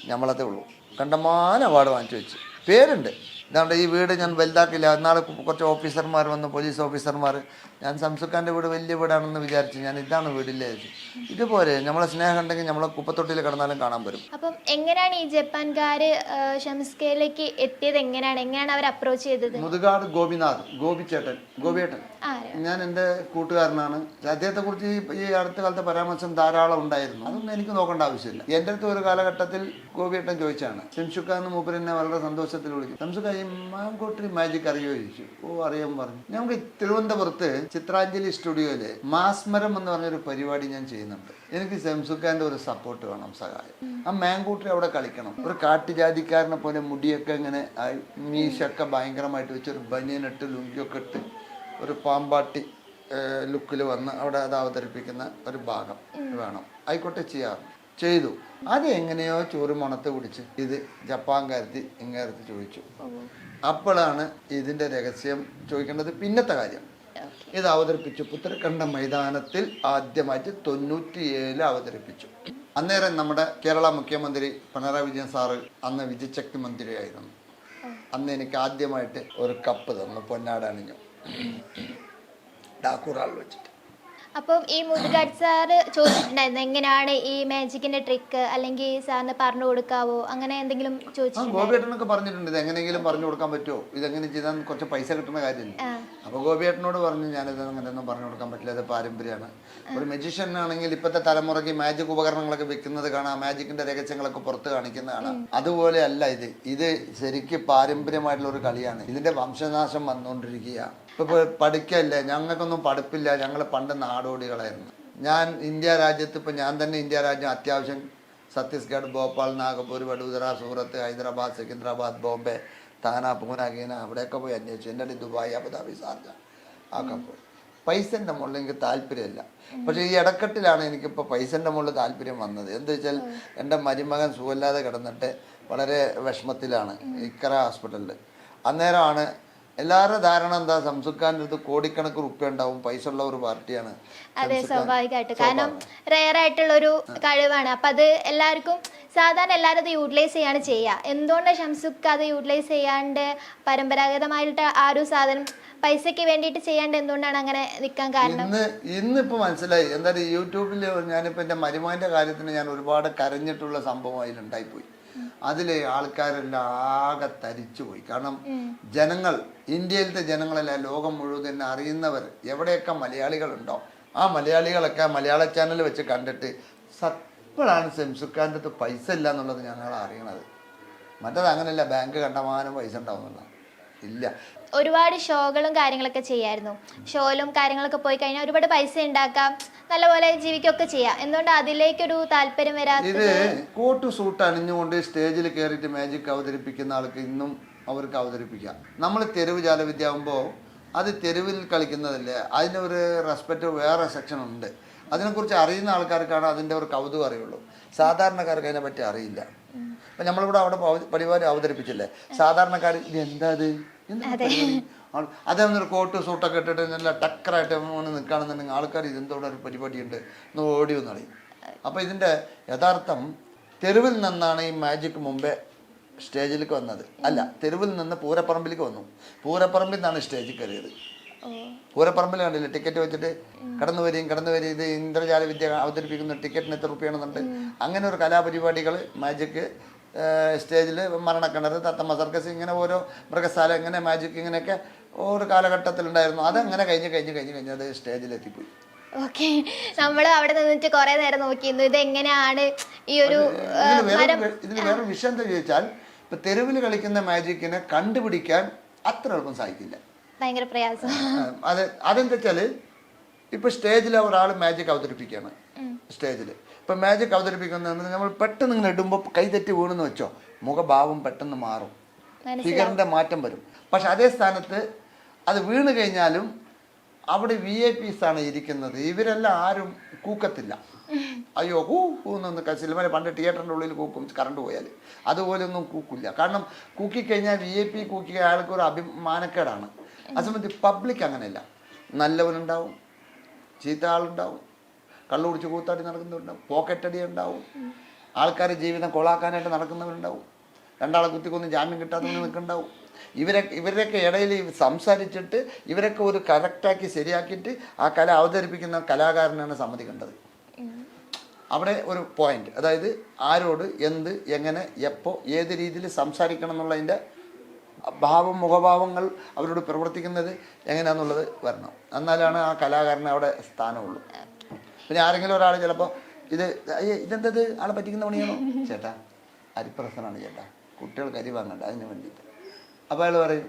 നമ്മളതേ ഉള്ളൂ. കണ്ടമാനം അവാർഡ് വാങ്ങിച്ചു വെച്ച് പേരുണ്ട്. ഇതാണ്ട് ഈ വീട് ഞാൻ വലുതാക്കില്ല. എന്നാൾ കുറച്ച് ഓഫീസർമാർ വന്നു, പോലീസ് ഓഫീസർമാർ. ഞാൻ സംസുഖാൻ്റെ വീട് വലിയ വീടാണെന്ന് വിചാരിച്ചു. ഞാൻ ഇതാണ് വീടില്ലേ. ഇതുപോലെ നമ്മളെ സ്നേഹം ഉണ്ടെങ്കിൽ നമ്മളെ കുപ്പത്തൊട്ടിയിൽ കിടന്നാലും കാണാൻ വരും. അപ്പം എങ്ങനെയാണ് ഈ ജപ്പാൻകാർ ഷംസ്കയിലേക്ക് എത്തിയത്? എങ്ങനെയാണ് അവർ അപ്രോച്ച് ചെയ്തത്? മുതുകാട് ഗോപിയേട്ടൻ ഞാൻ എൻ്റെ കൂട്ടുകാരനാണ്. അദ്ദേഹത്തെക്കുറിച്ച് ഈ അടുത്ത കാലത്തെ പരാമർശം ധാരാളം ഉണ്ടായിരുന്നു. അതൊന്നും എനിക്ക് നോക്കേണ്ട ആവശ്യമില്ല. എൻ്റെ അടുത്ത് ഒരു കാലഘട്ടത്തിൽ ഗോപിയേട്ടൻ ചോദിച്ചാണ്, ഷംസുക്ക എന്ന് മൂപ്പർ എന്നെ വളരെ സന്തോഷത്തിൽ വിളിക്കും. ഷംസുക്ക ഈ മാംഗോ ട്രീ മാജിക് അറിയോ ചോദിച്ചു. ഓ അറിയാൻ പറഞ്ഞു. ഞങ്ങൾക്ക് തിരുവനന്തപുരത്ത് ചിത്രാഞ്ജലി സ്റ്റുഡിയോയില് മാസ്മരം എന്ന് പറഞ്ഞൊരു പരിപാടി ഞാൻ ചെയ്യുന്നുണ്ട്. എനിക്ക് ഷംസുഖാന്റെ ഒരു സപ്പോർട്ട് വേണം, സഹായം. ആ മാംഗോ ട്രീ അവിടെ കളിക്കണം. ഒരു കാട്ടുജാതിക്കാരനെ പോലെ മുടിയൊക്കെ ഇങ്ങനെ മീശൊക്കെ ഭയങ്കരമായിട്ട് വെച്ച് ഒരു ബനിയനിട്ട് ലുങ്കിയൊക്കെ ഇട്ട് ഒരു പാമ്പാട്ടി ലുക്കിൽ വന്ന് അവിടെ അത് അവതരിപ്പിക്കുന്ന ഒരു ഭാഗം വേണം. ആയിക്കോട്ടെ, ചെയ്തു. അത് എങ്ങനെയോ ചോറ് മണത്ത് പിടിച്ച് ഇത് ജപ്പാൻകാരത്തി ഇങ്ങേരത്ത് ചോദിച്ചു. അപ്പോഴാണ് ഇതിൻ്റെ രഹസ്യം ചോദിക്കേണ്ടത്. പിന്നത്തെ കാര്യം ഇത് അവതരിപ്പിച്ചു. പുത്തരിക്കണ്ടം മൈതാനത്തിൽ ആദ്യമായിട്ട് 97 അവതരിപ്പിച്ചു. അന്നേരം നമ്മുടെ കേരള മുഖ്യമന്ത്രി പിണറായി വിജയൻ സാറ് അന്ന് വിദ്യുച്ഛക്തി മന്ത്രിയായിരുന്നു. അന്ന് എനിക്ക് ആദ്യമായിട്ട് ഒരു കപ്പ് തന്നു, പൊന്നാട അണിഞ്ഞു, ഡാക്കൂറാൾ വെച്ചിട്ട്. അപ്പം ഈ മുതുകാട് സാറ് ചോദിച്ചിട്ടുണ്ടായിരുന്നു എങ്ങനെയാണ് ഈ മാജിക്കിന്റെ ട്രിക്ക്, അല്ലെങ്കിൽ സാറിന് പറഞ്ഞു കൊടുക്കാവോ, അങ്ങനെ എന്തെങ്കിലും ചോദിച്ചിട്ടുണ്ടോ? ഗോപിയേട്ടനൊക്കെ പറഞ്ഞിട്ടുണ്ട് ഇത് എങ്ങനെയെങ്കിലും പറഞ്ഞു കൊടുക്കാൻ പറ്റുമോ, ഇതെങ്ങനെ ചെയ്താൽ കുറച്ച് പൈസ കിട്ടുന്ന കാര്യമില്ല. അപ്പോൾ ഗോപിയേട്ടനോട് പറഞ്ഞു ഞാനിത് അങ്ങനെയൊന്നും പറഞ്ഞു കൊടുക്കാൻ പറ്റില്ല, ഇത് പാരമ്പര്യമാണ്. ഒരു മജീഷ്യൻ ആണെങ്കിൽ ഇപ്പോഴത്തെ തലമുറയ്ക്ക് മാജിക് ഉപകരണങ്ങളൊക്കെ വെക്കുന്നത് കാണാം, മാജിക്കിന്റെ രഹസ്യങ്ങളൊക്കെ പുറത്ത് കാണിക്കുന്നതാണ്. അതുപോലെ അല്ല ഇത് ശരിക്കും പാരമ്പര്യമായിട്ടുള്ള ഒരു കളിയാണ്. ഇതിന്റെ വംശനാശം വന്നുകൊണ്ടിരിക്കുക. ഇപ്പൊ പഠിക്കല്ലേ, ഞങ്ങൾക്കൊന്നും പഠിപ്പില്ല, ഞങ്ങൾ പണ്ട് നാടോടികളായിരുന്നു. ഞാൻ ഇന്ത്യ രാജ്യത്ത് ഇപ്പം ഞാൻ തന്നെ ഇന്ത്യ രാജ്യം അത്യാവശ്യം ഛത്തീസ്ഗഡ്, ഭോപ്പാൽ, നാഗപൂർ, വഡോദര, സൂറത്ത്, ഹൈദരാബാദ്, സിക്കിന്ദ്രാബാദ്, ബോംബെ, താന, പൂന, ഗീന അവിടെയൊക്കെ പോയി അന്വേഷിച്ചു. എൻ്റെ അടുത്ത് ദുബായ്, അബുദാബി, ഷാർജ ഒക്കെ പോയി. പൈസൻ്റെ മുകളിൽ എനിക്ക് താല്പര്യമില്ല. പക്ഷേ ഈ ഇടക്കെട്ടിലാണ് എനിക്കിപ്പോൾ പൈസൻ്റെ മുകളിൽ താല്പര്യം വന്നത്. എന്താ വെച്ചാൽ എൻ്റെ മരുമകൻ സുഖമില്ലാതെ കിടന്നിട്ട് വളരെ വിഷമത്തിലാണ് ഇക്കറ ഹോസ്പിറ്റലിൽ. അന്നേരമാണ് എല്ലാവരുടെ ധാരണ എന്താ, സംസുഖാൻ്റെ അടുത്ത് കോടിക്കണക്ക് റുപ്യ ഉണ്ടാവും, പൈസ ഉള്ള ഒരു പാർട്ടിയാണ്. അതെ, സ്വാഭാവികമായിട്ട്. കാരണം റെയർ ആയിട്ടുള്ള ഒരു കഴിവാണ്. അപ്പൊ അത് എല്ലാവർക്കും സാധാരണ എല്ലാവരും അത് യൂട്ടിലൈസ് ചെയ്യാണ് ചെയ്യുക. എന്തുകൊണ്ടാണ് ഷംസുഖ് അത് യൂട്ടിലൈസ് ചെയ്യാണ്ട് പരമ്പരാഗതമായിട്ട് ആ ഒരു സാധനം പൈസക്ക് വേണ്ടിയിട്ട് ചെയ്യാണ്ട് എന്തുകൊണ്ടാണ് അങ്ങനെ നിൽക്കാൻ കാരണം? ഇന്നിപ്പോൾ മനസ്സിലായി. എന്തായാലും യൂട്യൂബിൽ ഞാനിപ്പോൾ എൻ്റെ മരുമകൻ്റെ കാര്യത്തിന് ഞാൻ ഒരുപാട് കരഞ്ഞിട്ടുള്ള സംഭവം അതിലുണ്ടായിപ്പോയി. അതിൽ ആൾക്കാരെല്ലാം ആകെ തരിച്ചുപോയി. കാരണം ജനങ്ങൾ, ഇന്ത്യയിലത്തെ ജനങ്ങളല്ല, ലോകം മുഴുവൻ അറിയുന്നവർ എവിടെയൊക്കെ മലയാളികളുണ്ടോ ആ മലയാളികളൊക്കെ മലയാള ചാനൽ വെച്ച് കണ്ടിട്ട് സപ്പോഴാണ് ഷംസുഖാൻ്റെ അടുത്ത് പൈസ ഇല്ല എന്നുള്ളത് ഞങ്ങൾ അറിയണത്. മറ്റത് അങ്ങനെയല്ല, ബാങ്ക് കണ്ടമാനം പൈസ ഉണ്ടാവുന്നില്ല, ഇല്ല. ഒരുപാട് ഷോകളും കാര്യങ്ങളൊക്കെ ചെയ്യായിരുന്നു. ഷോയിലും കാര്യങ്ങളൊക്കെ പോയി കഴിഞ്ഞാൽ ഒരുപാട് പൈസ ഉണ്ടാക്കാം, നല്ലപോലെ ജീവിക്കുകയൊക്കെ ചെയ്യാം. എന്തുകൊണ്ട് അതിലേക്കൊരു താല്പര്യം വരാത്തത്? ഇത് കോട്ട് സൂട്ട് അണിഞ്ഞുകൊണ്ട് സ്റ്റേജിൽ കയറിയിട്ട് മാജിക് അവതരിപ്പിക്കുന്ന ആൾക്ക് ഇന്നും അവർക്ക് അവതരിപ്പിക്കാം. നമ്മൾ തെരുവ് ജാലവിദ്യ ആകുമ്പോൾ അത് തെരുവിൽ കളിക്കുന്നതല്ലേ, അതിനൊരു റെസ്പെക്റ്റ് വേറെ സെക്ഷൻ ഉണ്ട്. അതിനെക്കുറിച്ച് അറിയുന്ന ആൾക്കാർക്കാണ് അതിൻ്റെ ഒരു കൗതുകം അറിയുള്ളൂ. സാധാരണക്കാർക്ക് അതിനെപ്പറ്റി അറിയില്ല. അപ്പം നമ്മളിവിടെ അവിടെ പരിപാടി അവതരിപ്പിച്ചില്ലേ, സാധാരണക്കാർ ഇത് എന്താ അത് അതേന്നൊരു കോട്ട് സൂട്ടൊക്കെ ഇട്ടിട്ട് നല്ല ടക്കറായിട്ട് നിൽക്കുകയാണെന്നുണ്ടെങ്കിൽ ആൾക്കാർ ഇതെന്തോടെ ഒരു പരിപാടിയുണ്ട് എന്ന് ഓടി വന്നറിയും. അപ്പോൾ ഇതിൻ്റെ യഥാർത്ഥം തെരുവിൽ നിന്നാണ് ഈ മാജിക് മുമ്പേ സ്റ്റേജിലേക്ക് വന്നത്. അല്ല, തെരുവിൽ നിന്ന് പൂരപ്പറമ്പിലേക്ക് വന്നു. പൂരപ്പറമ്പിൽ നിന്നാണ് സ്റ്റേജിൽ കയറിയത്. പൂരപ്പറമ്പിൽ കണ്ടില്ലേ, ടിക്കറ്റ് വെച്ചിട്ട് കടന്നു വരികയും ഇത് ഇന്ദ്രജാല വിദ്യ അവതരിപ്പിക്കുന്ന ടിക്കറ്റിന് എത്ര റുപ്യാണെന്നുണ്ട്. അങ്ങനെ ഒരു കലാപരിപാടികൾ മാജിക് സ്റ്റേജിൽ, മരണക്കിണർ, തത്തമ്മ സർക്കസ്, ഇങ്ങനെ ഓരോ മൃഗശാല, ഇങ്ങനെ മാജിക്, ഇങ്ങനെയൊക്കെ ഓരോ കാലഘട്ടത്തിലുണ്ടായിരുന്നു. അതങ്ങനെ കഴിഞ്ഞ് അത് സ്റ്റേജിലെത്തിപ്പോയി. ഓക്കെ, നമ്മൾ അവിടെ നിന്നിട്ട് കുറെ നേരം നോക്കിയിരുന്നു ഇതെങ്ങനെയാണ് ഈ ഒരു ഇതിന് വേറെ വിഷയം എന്താ ചോദിച്ചാൽ, ഇപ്പൊ തെരുവിൽ കളിക്കുന്ന മാജിക്കിനെ കണ്ടുപിടിക്കാൻ അത്ര എളുപ്പം സാധിക്കില്ല, ഭയങ്കര പ്രയാസം. അതെന്താ വെച്ചാല് ഇപ്പൊ സ്റ്റേജിൽ ഒരാൾ മാജിക് അവതരിപ്പിക്കുകയാണ്. സ്റ്റേജിൽ ഇപ്പൊ മാജിക് അവതരിപ്പിക്കുന്ന നമ്മൾ പെട്ടെന്ന് ഇങ്ങനെ ഇടുമ്പോൾ കൈതെറ്റി വീണെന്ന് വെച്ചോ, മുഖഭാവം പെട്ടെന്ന് മാറും, ഫിഗറിന്റെ മാറ്റം വരും. പക്ഷെ അതേ സ്ഥാനത്ത് അത് വീണ് കഴിഞ്ഞാലും അവിടെ VIPs ആണ് ഇരിക്കുന്നത്. ഇവരെല്ലാം ആരും കൂക്കത്തില്ല. അയ്യോ കൂന്നൊന്ന് സിനിമ പണ്ട് തിയേറ്ററിൻ്റെ ഉള്ളിൽ കൂക്കും കറണ്ട് പോയാൽ, അതുപോലെ ഒന്നും കൂക്കില്ല. കാരണം കൂക്കിക്കഴിഞ്ഞാൽ VIP കൂക്കിയ ആൾക്ക് ഒരു അഭിമാനക്കേടാണ്. ആ സമയത്ത് പബ്ലിക് അങ്ങനെയല്ല, നല്ലവനുണ്ടാവും, ചീത്ത ആളുണ്ടാവും, കള്ളു കുടിച്ച് കൂത്താടി നടക്കുന്നവരുണ്ടാവും, പോക്കറ്റടി ഉണ്ടാവും, ആൾക്കാർ ജീവിതം കൊളാക്കാനായിട്ട് നടക്കുന്നവരുണ്ടാവും, രണ്ടാളെ കുത്തിക്കൊന്നും ജാമ്യം കിട്ടാത്തവന് നിൽക്കുന്നുണ്ടാവും. ഇവരുടെയൊക്കെ ഇടയിൽ സംസാരിച്ചിട്ട് ഇവരൊക്കെ ഒരു കറക്റ്റാക്കി ശരിയാക്കിയിട്ട് ആ കല അവതരിപ്പിക്കുന്ന കലാകാരനാണ് സമ്മതിക്കേണ്ടത്. അവിടെ ഒരു പോയിന്റ്, അതായത് ആരോട് എന്ത് എങ്ങനെ എപ്പോൾ ഏത് രീതിയിൽ സംസാരിക്കണം എന്നുള്ളതിൻ്റെ ഭാവം, മുഖഭാവങ്ങൾ അവരോട് പ്രവർത്തിക്കുന്നത് എങ്ങനെയാണെന്നുള്ളത് വരണം. എന്നാലാണ് ആ കലാകാരന് അവിടെ സ്ഥാനമുള്ളൂ. പിന്നെ ആരെങ്കിലും ഒരാൾ ചിലപ്പോൾ ഇതെന്തത് ആളെ പറ്റിക്കുന്ന പണിയാണോ, ചേട്ടാ അരിപ്രസനാണ് ചേട്ടാ, കുട്ടികൾ കരി വാങ്ങണ്ട അതിന് വേണ്ടിയിട്ട്. അപ്പോൾ അയാൾ പറയും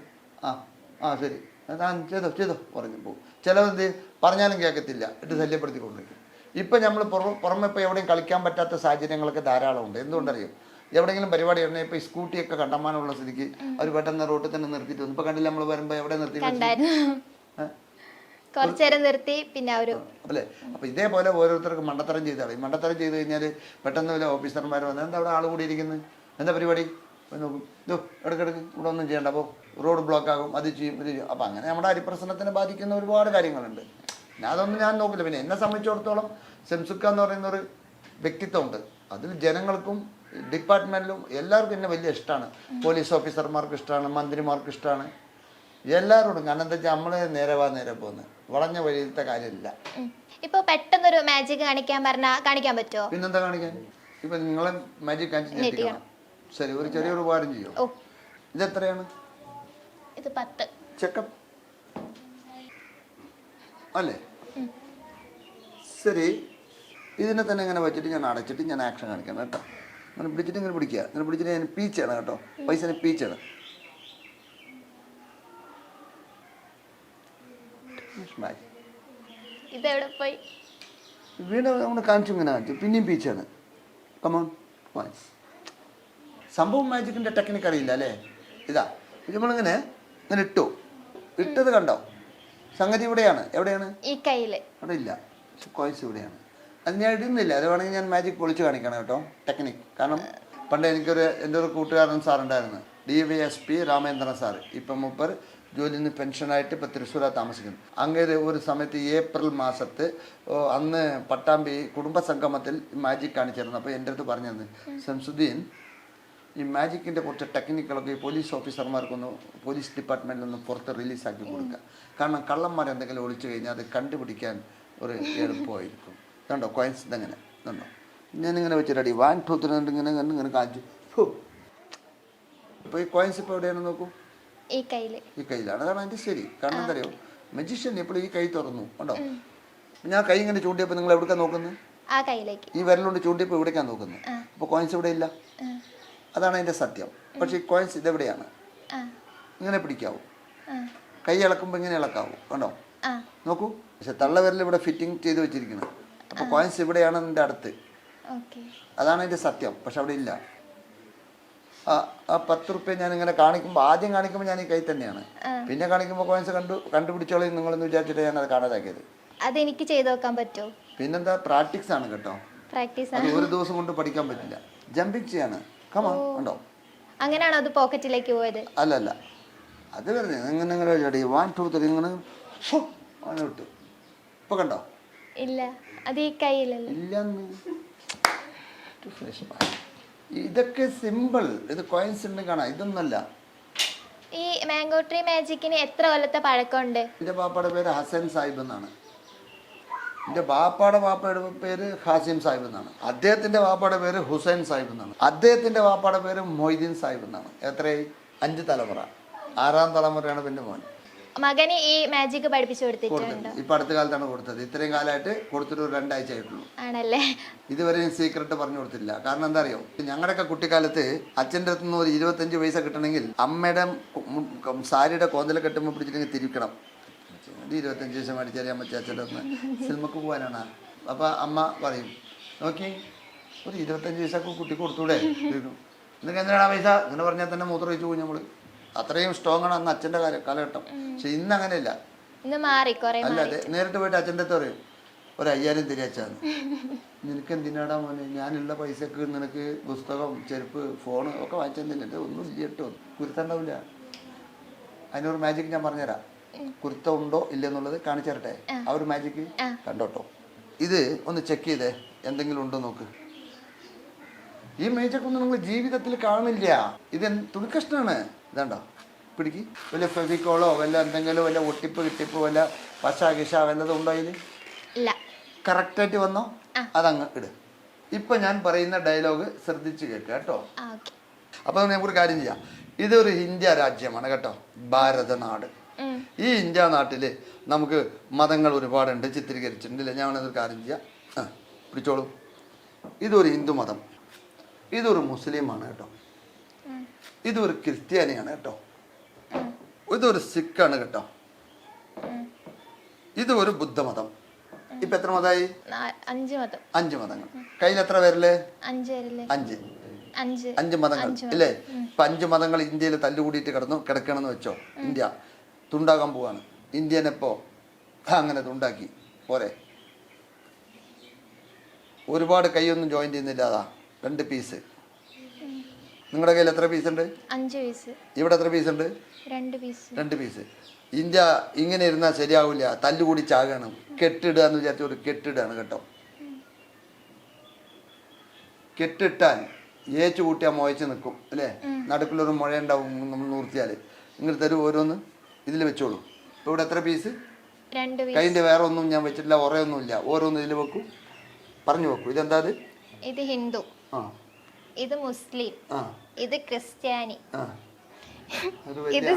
ശരി താൻ ചെയ്തോ പറഞ്ഞു പോകും. ചിലവെന്ത് പറഞ്ഞാലും കേൾക്കത്തില്ല, ഇട്ട് ശല്യപ്പെടുത്തിക്കൊണ്ടിരിക്കും. ഇപ്പം നമ്മൾ പുറമെ ഇപ്പോൾ എവിടെയും കളിക്കാൻ പറ്റാത്ത സാഹചര്യങ്ങളൊക്കെ ധാരാളമുണ്ട്. എന്തുകൊണ്ടറിയും, എവിടെയെങ്കിലും പരിപാടി ഉണ്ടെങ്കിൽ ഇപ്പോൾ ഈ സ്കൂട്ടിയൊക്കെ കണ്ടമാനമുള്ള സ്ഥിതിക്ക് അവർ പെട്ടെന്ന് റോട്ടിൽ തന്നെ നിർത്തിയിട്ട് വന്നു. ഇപ്പോൾ കണ്ടില്ല നമ്മൾ വരുമ്പോൾ എവിടെ നിർത്തി കുറച്ചേരം നിർത്തി പിന്നെ അല്ലേ. അപ്പോൾ ഇതേപോലെ ഓരോരുത്തർക്ക് മണ്ടത്തരം ചെയ്താൽ മണ്ടത്തരം ചെയ്ത് കഴിഞ്ഞാൽ പെട്ടെന്ന് വല്ല ഓഫീസർമാർ വന്നാൽ എന്താ അവിടെ ആൾ കൂടി ഇരിക്കുന്നത്, എന്താ പരിപാടി, നോക്കും ഇതോ ഇടയ്ക്കിടയ്ക്ക് ഇവിടെ ഒന്നും ചെയ്യണ്ട അപ്പോൾ റോഡ് ബ്ലോക്ക് ആകും, അത് ചെയ്യും ഇത് ചെയ്യും. അപ്പോൾ അങ്ങനെ നമ്മുടെ അരിപ്രസനത്തിനെ ബാധിക്കുന്ന ഒരുപാട് കാര്യങ്ങളുണ്ട്. പിന്നെ അതൊന്നും ഞാൻ നോക്കില്ല. പിന്നെ എന്നെ സംബന്ധിച്ചിടത്തോളം ഷംസുക്ക എന്ന് പറയുന്ന ഒരു വ്യക്തിത്വമുണ്ട്. അതിൽ ജനങ്ങൾക്കും ഡിപ്പാർട്ട്മെൻറ്റിലും എല്ലാവർക്കും എന്നെ വലിയ ഇഷ്ടമാണ്. പോലീസ് ഓഫീസർമാർക്ക് ഇഷ്ടമാണ്, മന്ത്രിമാർക്ക് ഇഷ്ടമാണ്, എല്ലാവരോടും. കാരണം എന്താ വെച്ചാൽ നമ്മൾ നേരെ പോകുന്നത്, വളഞ്ഞ വഴിയിലത്തെ കാര്യമില്ല. ഇപ്പൊ പെട്ടെന്നൊരു മാജിക് കാണിക്കാൻ പറഞ്ഞാൽ കാണിക്കാൻ പറ്റുമോ? പിന്നെന്താ കാണിക്കാൻ? ഇപ്പൊ നിങ്ങളെ മാജിക് കാണിച്ച് ശരി, ഒരു ചെറിയൊരു ഉപകാരം ചെയ്യോ? ഇതെത്രയാണ്? ഇത് 10 ചെക്കപ്പ് അല്ലേ? ശരി, ഇതിനെ തന്നെ ഇങ്ങനെ വെച്ചിട്ട് ഞാൻ അടച്ചിട്ട് ഞാൻ ആക്ഷൻ കാണിക്കണം കേട്ടോ. അങ്ങനെ പിടിച്ചിട്ട് ഇങ്ങനെ പിടിക്കുക, ഇങ്ങനെ പിടിച്ചിട്ട് ഞാൻ പീച്ചാണ് കേട്ടോ, പൈസനെ പീച്ചാണ്. ഇതെവിടെ പോയി? വീട് നമ്മൾ കാണിച്ചു, ഇങ്ങനെ കാണിച്ചു, പിന്നെയും പീച്ചാണ്. കമോൺ വായിസ്. സംഭവം മാജിക്കിൻ്റെ ടെക്നിക്ക് അറിയില്ല അല്ലേ? ഇതാ ഇത് നമ്മളിങ്ങനെ ഇങ്ങനെ ഇട്ടത് കണ്ടോ? സംഗതി ഇവിടെയാണ്. എവിടെയാണ്? ഈ കയ്യിൽ. അവിടെ ഇല്ല, കോയിൻസ് ഇവിടെയാണ്. അത് ഞാൻ ഇടുന്നില്ല. അത് വേണമെങ്കിൽ ഞാൻ മാജിക് പൊളിച്ച് കാണിക്കണം കേട്ടോ, ടെക്നിക്ക്. കാരണം പണ്ട് എൻ്റെ ഒരു കൂട്ടുകാരൻ സാറുണ്ടായിരുന്നു, DYSP രാമേന്ദ്രൻ സാറ്. ഇപ്പം മൂപ്പർ ജോലിയിൽ നിന്ന് പെൻഷനായിട്ട് ഇപ്പോൾ തൃശ്ശൂരാ താമസിക്കുന്നു. അങ്ങനെ ഒരു സമയത്ത് ഏപ്രിൽ മാസത്ത് അന്ന് പട്ടാമ്പി കുടുംബസംഗമത്തിൽ മാജിക് കാണിച്ചിരുന്നു. അപ്പോൾ എൻ്റെ അടുത്ത് പറഞ്ഞു തന്നെ, ശംസുദ്ദീൻ ഈ മാജിക്കിൻ്റെ കുറച്ച് ടെക്നിക്കുകളൊക്കെ ഈ പോലീസ് ഓഫീസർമാർക്കൊന്ന് പോലീസ് ഡിപ്പാർട്ട്മെൻറ്റിലൊന്ന് പുറത്ത് റിലീസാക്കി കൊടുക്കുക. കാരണം കള്ളന്മാർ എന്തെങ്കിലും ഒളിച്ചു കഴിഞ്ഞാൽ അത് കണ്ടുപിടിക്കാൻ ഒരു എളുപ്പമായിരിക്കും. കണ്ടോ കോയിൻസ് ഇതെങ്ങനെ കണ്ടോ? ഞാനിങ്ങനെ വെച്ചിട്ട് 1 2 3 ഇങ്ങനെ കാണിച്ചു. ഇപ്പോൾ ഈ കോയിൻസ് ഇപ്പോൾ എവിടെയാണ് നോക്കൂ? ഈ കയ്യിലാണ്. അതാണ് അതിൻ്റെ ശരി. കാരണം എന്താ അറിയോ, മജീഷ്യൻ എപ്പോഴും ഈ കൈ തുറന്നു കണ്ടോ? ഞാൻ കൈ ഇങ്ങനെ ചൂണ്ടിയപ്പോൾ നിങ്ങൾ എവിടേക്കാണ് നോക്കുന്നത്? ഈ വിരലുകൊണ്ട് ചൂണ്ടിയപ്പോൾ എവിടേക്കാണ് നോക്കുന്നത്? അപ്പോൾ കോയിൻസ് ഇവിടെ ഇല്ല. അതാണ് അതിൻ്റെ സത്യം. പക്ഷേ ഈ കോയിൻസ് ഇതെവിടെയാണ്? ഇങ്ങനെ പിടിക്കാവൂ, കൈ ഇളക്കുമ്പോൾ ഇങ്ങനെ ഇളക്കാവൂ കണ്ടോ? നോക്കൂ. പക്ഷെ തള്ളവിരൽ ഇവിടെ ഫിറ്റിംഗ് ചെയ്ത് വെച്ചിരിക്കുന്നത്. അപ്പോൾ കോയിൻസ് ഇവിടെയാണ് എൻ്റെ അടുത്ത്. അതാണ് അതിൻ്റെ സത്യം. പക്ഷെ അവിടെ ഇല്ല. ആ 10 റുപ്യ ഞാനിങ്ങനെ കാണിക്കുമ്പോൾ, ആദ്യം കാണിക്കുമ്പോൾ ഞാൻ ഈ കൈ തന്നെയാണ്, പിന്നെ കാണിക്കുമ്പോൾ കോയിൻസ് കണ്ടുപിടിച്ചോളൂ നിങ്ങളെന്ന് വിചാരിച്ചിട്ട് ഞാൻ അത് കാണാതാക്കിയത്. അതെനിക്ക് ചെയ്ത് നോക്കാൻ പറ്റുമോ? പിന്നെന്താ, പ്രാക്ടീസ് ആണ് കേട്ടോ. അത് ഒരു ദിവസം കൊണ്ട് പഠിക്കാൻ പറ്റില്ല. ജമ്പിങ് ചെയ്യാണ്. കമാ ഉണ്ടോ? അങ്ങനെയാണോ അത് പോക്കറ്റിലേക്ക് പോയത്? അല്ലല്ല, അത് വെറുതെ ഇങ്ങനെ 1 2 3 ഇങ്ങനെ വിട്ടു. ഇപ്പൊ കണ്ടോ? ഇല്ല, അത് ഈ കയ്യിലല്ല. ഇതൊക്കെ സിമ്പിൾ. ഇത് കോയിൻസ് ഉണ്ട് കാണാം, ഇതൊന്നല്ല. ഈ മാംഗോ ട്രീ മാജിക്കിന് എത്ര കൊല്ലത്തെ പഴക്കമുണ്ട്? എൻ്റെ ബാപ്പയുടെ പേര് ഹസൻ സാഹിബ് എന്നാണ്. എൻ്റെ ബാപ്പയുടെ പേര് ഹാസിം സാഹിബ് എന്നാണ്. അദ്ദേഹത്തിൻ്റെ ബാപ്പയുടെ പേര് ഹുസൈൻ സാഹിബ് എന്നാണ്. അദ്ദേഹത്തിൻ്റെ ബാപ്പയുടെ പേര് മൊയ്തീൻ സാഹിബ് എന്നാണ്. എത്രയായി? 5 തലമുറ. 6ാം തലമുറയാണ് പിന്നെ മോൻ. മകന് ഈ മാജിക് പഠിപ്പിച്ചു കൊടുത്തിട്ടുണ്ട്. ഇപ്പൊ അടുത്ത കാലത്താണ് കൊടുത്തത്. ഇത്രയും കാലമായിട്ട് കൊടുത്തിട്ട് ഒരു 2 ആഴ്ച ആയിട്ടുള്ളൂ. ആണല്ലേ? ഇതുവരെ സീക്രട്ട് പറഞ്ഞു കൊടുത്തില്ല. കാരണം എന്താ അറിയോ, ഞങ്ങളുടെയൊക്കെ കുട്ടിക്കാലത്ത് അച്ഛൻ്റെ അടുത്ത് നിന്ന് ഒരു 25 പൈസ കിട്ടണമെങ്കിൽ അമ്മയുടെ സാരിയുടെ കോന്തല കെട്ടുമ്പോൾ പിടിച്ചിട്ട് തിരിക്കണം. 25 പൈസ മേടിച്ചറിയാൻ പറ്റിയ അച്ഛൻ്റെ അടുത്ത് സിനിമക്ക് പോകാനാണ്. അപ്പം അമ്മ പറയും, നോക്കി ഒരു 25 പൈസ കുട്ടി കൊടുത്തൂടെ? നിങ്ങൾക്ക് എന്തിനാണ് പൈസ? ഇങ്ങനെ പറഞ്ഞാൽ തന്നെ മൂത്രം ഒഴിച്ചു പോകും നമ്മൾ. അത്രയും സ്ട്രോങ് ആണ് അന്ന് അച്ഛൻ്റെ കാലഘട്ടം. പക്ഷെ ഇന്ന് അങ്ങനെയല്ല. അല്ലാതെ നേരിട്ട് പോയിട്ട് അച്ഛൻ്റെ അടുത്ത് പറയും, ഒരു 5000 തിരിച്ചാന്ന്. നിനക്ക് എന്തിനാടാ മോനെ, ഞാനുള്ള പൈസക്ക് നിനക്ക് പുസ്തകം, ചെരുപ്പ്, ഫോണ് ഒക്കെ വാങ്ങിച്ചെന്നില്ല. ഒന്നും ഇല്ല കേട്ടോ, കുരുത്തുണ്ടാവില്ല. അതിനൊരു മാജിക് ഞാൻ പറഞ്ഞുതരാം. കുരുത്തം ഉണ്ടോ ഇല്ലെന്നുള്ളത് കാണിച്ചു തരട്ടെ. ആ ഒരു മാജിക് കണ്ടോട്ടോ. ഇത് ഒന്ന് ചെക്ക് ചെയ്തേ, എന്തെങ്കിലും ഉണ്ടോ നോക്ക്. ഈ മാജിക് ഒന്നും നിങ്ങൾ ജീവിതത്തിൽ കാണില്ല. ഇത് തുണിക്കഷ്ണാണ്. ഇതാണ്ടോ, പിടിക്ക്. വല്ല ഫെവിക്കോളോ വല്ല എന്തെങ്കിലും വല്ല ഒട്ടിപ്പ് കിട്ടിപ്പ് വല്ല പശ കിശ വല്ലതും ഉണ്ടോ ഇതിൽ? കറക്റ്റായിട്ട് വന്നോ? അതങ്ങ് ഇട്. ഇപ്പൊ ഞാൻ പറയുന്ന ഡയലോഗ് ശ്രദ്ധിച്ച് കേൾക്കുക കേട്ടോ. അപ്പൊ നമുക്കൊരു കാര്യം ചെയ്യാം. ഇതൊരു ഇന്ത്യ രാജ്യമാണ് കേട്ടോ, ഭാരതനാട്. ഈ ഇന്ത്യ നാട്ടില് നമുക്ക് മതങ്ങൾ ഒരുപാടുണ്ട്, ചിത്രീകരിച്ചിട്ടുണ്ടല്ലേ. ഞാനതൊരു കാര്യം ചെയ്യാം. പിടിച്ചോളൂ. ഇതൊരു ഹിന്ദു മതം, ഇതൊരു മുസ്ലിമാണ് കേട്ടോ, ഇതൊരു ക്രിസ്ത്യാനിയാണ് കേട്ടോ, ഇതൊരു സിഖാണ് കേട്ടോ, ഇതൊരു ബുദ്ധമതം. ഇപ്പൊ എത്ര മതമായി? 5 മതങ്ങൾ. കയ്യിൽ എത്ര പേരില്? 5 മതങ്ങൾ ഇല്ലേ? ഇപ്പൊ 5 മതങ്ങൾ ഇന്ത്യയിൽ തല്ലുകൂടിയിട്ട് കിടക്കണമെന്ന് വെച്ചോ. ഇന്ത്യ തുണ്ടാകാൻ പോവാണ്. ഇന്ത്യനെപ്പോ അങ്ങനെ തുണ്ടാക്കി പോരെ. ഒരുപാട് കൈയൊന്നും ജോയിൻ ചെയ്യുന്നില്ല. അതാ 2 പീസ്. നിങ്ങളുടെ കയ്യിൽ എത്ര പീസ് ഉണ്ട്? 5 പീസ്. ഇവിടെ എത്ര പീസ് ഉണ്ട്? 2 പീസ്. 2 പീസ്. ഇന്ത്യ ഇങ്ങനെ ഇരുന്നാൽ ശരിയാവില്ല, തല്ലുകൂടി ചാകണം. കെട്ടിടുക എന്ന് വിചാരിച്ച ഒരു കെട്ടിടുകയാണ് കേട്ടോ. കെട്ടിട്ടാൽ ഏച്ചു കൂട്ടിയാൽ മുഴച്ച് നിൽക്കും അല്ലേ? നടുക്കിലൊരു മുഴ ഉണ്ടാവും നമ്മൾ നൂർത്തിയാൽ. നിങ്ങൾ തരും ഓരോന്ന് ഇതിൽ വെച്ചോളൂ. ഇപ്പോൾ ഇവിടെ എത്ര പീസ്? 2 പീസ്. കൈൻ്റെ വേറെ ഒന്നും ഞാൻ വെച്ചിട്ടില്ല, ഒറയൊന്നുമില്ല. ഓരോന്ന് ഇതിൽ വെക്കൂ, പറഞ്ഞു വെക്കൂ. ഇതെന്താ? ഇത് ഹിന്ദു, ഇത് മുസ്ലിം, ഇത് ക്രിസ്ത്യാനി, ഇത്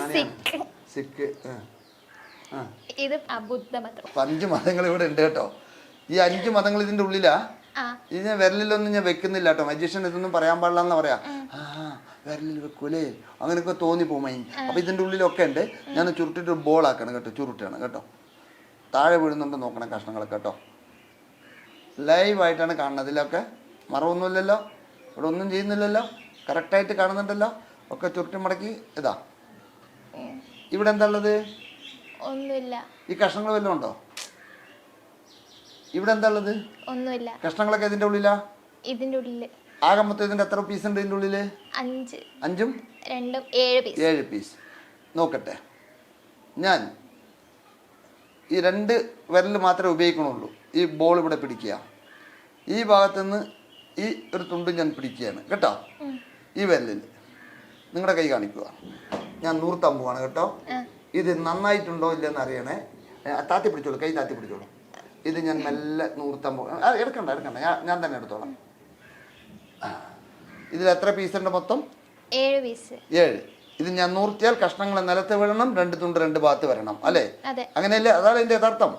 സിഖ്, ഇത് ബുദ്ധമതം. 5 മതങ്ങൾ ഇവിടെ ഉണ്ട് കേട്ടോ. ഈ 5 മതങ്ങൾ ഇതിന്റെ ഉള്ളിലാ. ഇത് വിരലിലൊന്നും ഞാൻ വെക്കുന്നില്ല കേട്ടോ. മജീഷ്യൻ ഇതൊന്നും പറയാൻ പാടില്ല എന്ന് പറയാ. വിരലിൽ വെക്കൂലേ അങ്ങനെയൊക്കെ തോന്നിപ്പോവും മൈൻഡ്. അപ്പൊ ഇതിന്റെ ഉള്ളിലൊക്കെ ഉണ്ട്. ഞാൻ ചുരുട്ടിട്ട് ബോൾ ആക്കണം കേട്ടോ. ചുരുട്ടാണ് കേട്ടോ. താഴെ വീഴുന്നുണ്ട് നോക്കണം കഷ്ണങ്ങളൊക്കെ കേട്ടോ. ലൈവായിട്ടാണ് കാണുന്നത്. ഇതിലൊക്കെ മറവൊന്നുമില്ലല്ലോ, ഇവിടെ ഒന്നും ചെയ്യുന്നില്ലല്ലോ, കറക്റ്റായിട്ട് കാണുന്നുണ്ടല്ലോ. ഒക്കെ ചുരുട്ടി മടക്കി ഇതാ. ഇവിടെ എന്താ ഉള്ളത്? ഒന്നുമില്ല. ഈ കഷ്ണങ്ങൾ വല്ലതും ഉണ്ടോ? ഇവിടെ എന്താ ഉള്ളത്? ഒന്നുമില്ല. കഷ്ണങ്ങളൊക്കെ ഇതിന്റെ ഉള്ളിലാ. ഇതിന്റെ ഉള്ളില് ആകെ മൊത്തം ഇതിന്റെ എത്ര പീസ് ഉണ്ട് ഇതിന്റെ ഉള്ളില്? 5. 5ഉം 2ഉം 7 പീസ്. 7 പീസ്. നോക്കട്ടെ, ഞാൻ ഈ 2 വിരൽ മാത്രമേ ഉപയോഗിക്കണുള്ളൂ. ഈ ബോൾ ഇവിടെ പിടിക്കുക, ഈ ഭാഗത്തുനിന്ന് ഈ ഒരു തുണ്ട് ഞാൻ പിടിക്കുകയാണ് കേട്ടോ. ഈ വിരലിൽ നിങ്ങളുടെ കൈ കാണിക്കുക. ഞാൻ നൂർത്താൻ പോവാണ് കേട്ടോ. ഇത് നന്നായിട്ടുണ്ടോ ഇല്ലെന്ന് അറിയണേ. താത്തി പിടിച്ചോളൂ, കൈ താത്തി പിടിച്ചോളൂ. ഇത് ഞാൻ മെല്ലെ നൂർത്താൻ പോവാം. എടുക്കണ്ട എടുക്കണ്ട, ഞാൻ തന്നെ എടുത്തോളാം. ഇതിൽ എത്ര പീസ് ഉണ്ട് മൊത്തം? 7 പീസ്. 7. ഇത് ഞാൻ നൂർത്തിയാൽ കഷ്ണങ്ങൾ നിലത്ത് വീഴണം, 2 തുണ്ട് 2 ഭാഗത്ത് വരണം അല്ലേ? അങ്ങനെയല്ലേ? അതാണ് എൻ്റെ യഥാർത്ഥം.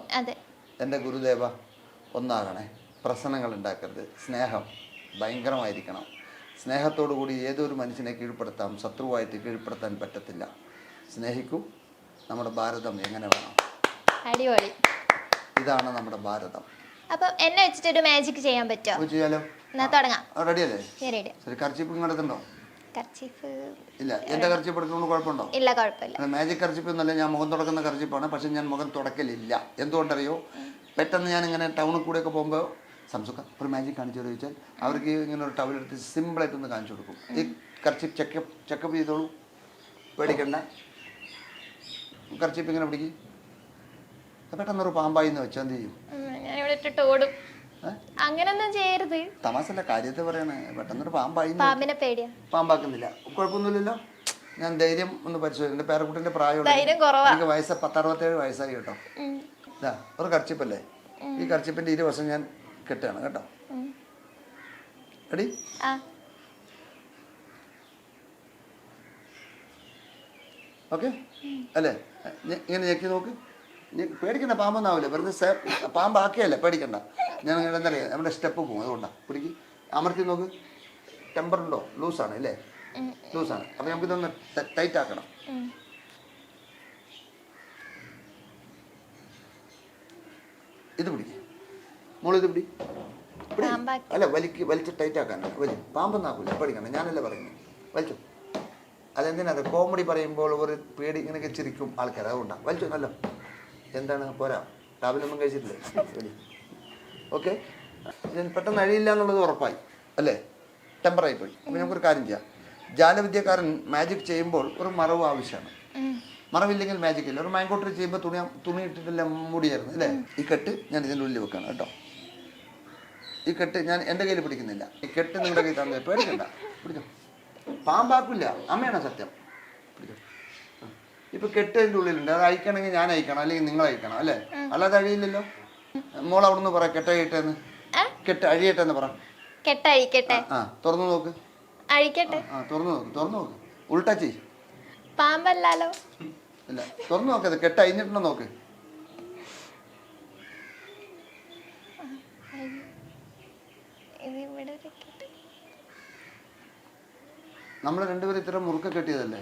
എൻ്റെ ഗുരുദേവ ഒന്നാകണേ. പ്രശ്നങ്ങൾ ഉണ്ടാക്കരുത്. സ്നേഹം ഭയങ്കരമായിരിക്കണം. സ്നേഹത്തോടു കൂടി ഏതൊരു മനുഷ്യനെ കീഴ്പ്പെടുത്താം, ശത്രുവായിട്ട് കീഴ്പ്പെടുത്താൻ പറ്റത്തില്ല. സ്നേഹിക്കൂ. നമ്മുടെ ഭാരതം എങ്ങനെ വേണം? അടിപൊളി. ഇതാണ് നമ്മുടെ ഭാരതം. അപ്പോൾ എന്നെ വെച്ചിട്ട് ഒരു മാജിക് ചെയ്യാൻ പറ്റുമോ? ചെയ്യാലോ. എന്നാ തുടങ്ങാം. റെഡിയല്ലേ? ശരി. കർച്ചീപ്പ് ഇങ്ങോട്ടുണ്ടോ? കർച്ചീഫ് ഇല്ല. എൻ്റെ കർച്ചീപ്പ് എടുക്കുന്നത് കുഴപ്പമുണ്ടോ? ഇല്ല, കുഴപ്പമില്ല. മാജിക് കർച്ചീപ്പ് എന്നല്ല, ഞാൻ മുഖം തുടക്കുന്ന കർച്ചീപ്പാണ്. പക്ഷെ ഞാൻ മുഖം തുടക്കലില്ല. എന്തുകൊണ്ടറിയോ? പെട്ടെന്ന് ഞാൻ ഇങ്ങനെ ടൗണിൽ കൂടെയൊക്കെ പോകുമ്പോൾ സംസുഖ ഒരു മാജിക് കാണിച്ചു ചോദിച്ചാൽ അവർക്ക് ഇങ്ങനെ ഒരു ടവലെടുത്ത് സിമ്പിളായിട്ടൊന്ന് കാണിച്ചു കൊടുക്കും. ഈ കർച്ചീപ്പ് ചെക്കപ്പ് ചെയ്തോളൂ, പേടിക്കണ്ട. കർച്ചീപ്പ് ഇങ്ങനെ പിടിക്കും. പെട്ടെന്നൊരു പാമ്പായി എന്ന് വെച്ചാൽ എന്ത് ചെയ്യും? ഓടും. അങ്ങനൊന്നും ചെയ്യരുത്. തമാശല്ല, കാര്യത്തെ പറയണേ. പെട്ടെന്നൊരു പാമ്പായി. പാമ്പിനെ പേടിയാ? പാമ്പാക്കുന്നില്ല, കുഴപ്പമൊന്നുമില്ലല്ലോ. ഞാൻ ധൈര്യം ഒന്ന് പരിശോധിച്ചു. എൻ്റെ പേരക്കുട്ടിൻ്റെ പ്രായമുള്ള എനിക്ക് വയസ്സ് 67 വയസ്സായി കേട്ടോ. ഇതാ ഒരു കർച്ചിപ്പല്ലേ, ഈ കർച്ചിപ്പിൻ്റെ 20 വർഷം ഞാൻ കെട്ടുകയാണ് കേട്ടോ. എടി ഓക്കെ അല്ലേ? ഇങ്ങനെ ഞെക്കി നോക്ക്. പേടിക്കണ്ട, പാമ്പൊന്നാവില്ല. വെറുതെ പാമ്പാക്കിയല്ലേ, പേടിക്കണ്ട. ഞാൻ എന്താ പറയുക, നമ്മുടെ സ്റ്റെപ്പ് പോകും. അതുകൊണ്ടാണ് പിടിക്ക്. അമർത്തി നോക്ക്. ടെമ്പർ ഉണ്ടോ? ലൂസാണ് അല്ലേ? ലൂസാണ്. അപ്പം നമുക്കിതൊന്ന് ടൈറ്റ് ആക്കണം. ഇത് പിടിക്ക് മോളിത് പിടി. അല്ല വലിച്ച് ടൈറ്റ് ആക്കാനാണ്. പാമ്പൊന്നാക്കൂല, പേടിക്കണ്ട. ഞാനല്ലേ പറയുന്നത്, വലിച്ചു. അതെന്തിനാ? കോമഡി പറയുമ്പോൾ ഒരു പേടി ഇങ്ങനെയൊക്കെ ചിരിക്കും ആൾക്കാർ, അതുകൊണ്ടാണ്. വലിച്ചു. നല്ല എന്താണ് പോരാ, രാവിലൊന്നും കഴിച്ചിട്ടില്ലേ? ഓക്കെ. ഞാൻ പെട്ടെന്ന് അഴിയില്ല എന്നുള്ളത് ഉറപ്പായി അല്ലേ? ടെമ്പറായി പോയി. അപ്പോൾ നമുക്കൊരു കാര്യം ചെയ്യാം. ജാലവിദ്യക്കാരൻ മാജിക് ചെയ്യുമ്പോൾ ഒരു മറവ് ആവശ്യമാണ്. മറവില്ലെങ്കിൽ മാജിക് ഇല്ല. ഒരു മാങ്കോട്ടറി ചെയ്യുമ്പോൾ തുണി ഇട്ടിട്ടില്ല മൂടിയായിരുന്നു അല്ലേ? ഈ കെട്ട് ഞാൻ ഇതിൻ്റെ ഉള്ളിൽ വെക്കണം കേട്ടോ. ഈ കെട്ട് ഞാൻ എൻ്റെ കയ്യിൽ പിടിക്കുന്നില്ല. ഈ കെട്ട് നിങ്ങളുടെ കയ്യിൽ തന്നെ. പേടിക്കണ്ട, പിടിച്ചോ. പാമ്പാക്കില്ല, അമ്മയാണ് സത്യം. പിടിച്ചോ. ഇപ്പൊ കെട്ട് അതിൻ്റെ ഉള്ളിലുണ്ട്. അത് അയക്കണമെങ്കിൽ ഞാൻ അയക്കണം, അല്ലെങ്കിൽ നിങ്ങൾ അയക്കണം അല്ലേ? അല്ലാതെ അഴിയില്ലല്ലോ. മോൾ അവിടെ നിന്ന് പറ കെട്ട് അഴിയട്ടെന്ന്. കെട്ട് അഴിയട്ടെന്ന് പറ. കെട്ടഴിക്കട്ടെ. തുറന്നു നോക്ക്. അഴിക്കട്ടെ. തുറന്നു നോക്ക്. ഉൾട്ടാ ചെയ്. പാമ്പല്ലോ. ഇല്ല, തുറന്നു നോക്കത്. കെട്ട് അഴിഞ്ഞിട്ടുണ്ടോ നോക്ക്. നമ്മൾ രണ്ടുപേരും ഇത്ര മുറുക്ക കെട്ടിയതല്ലേ?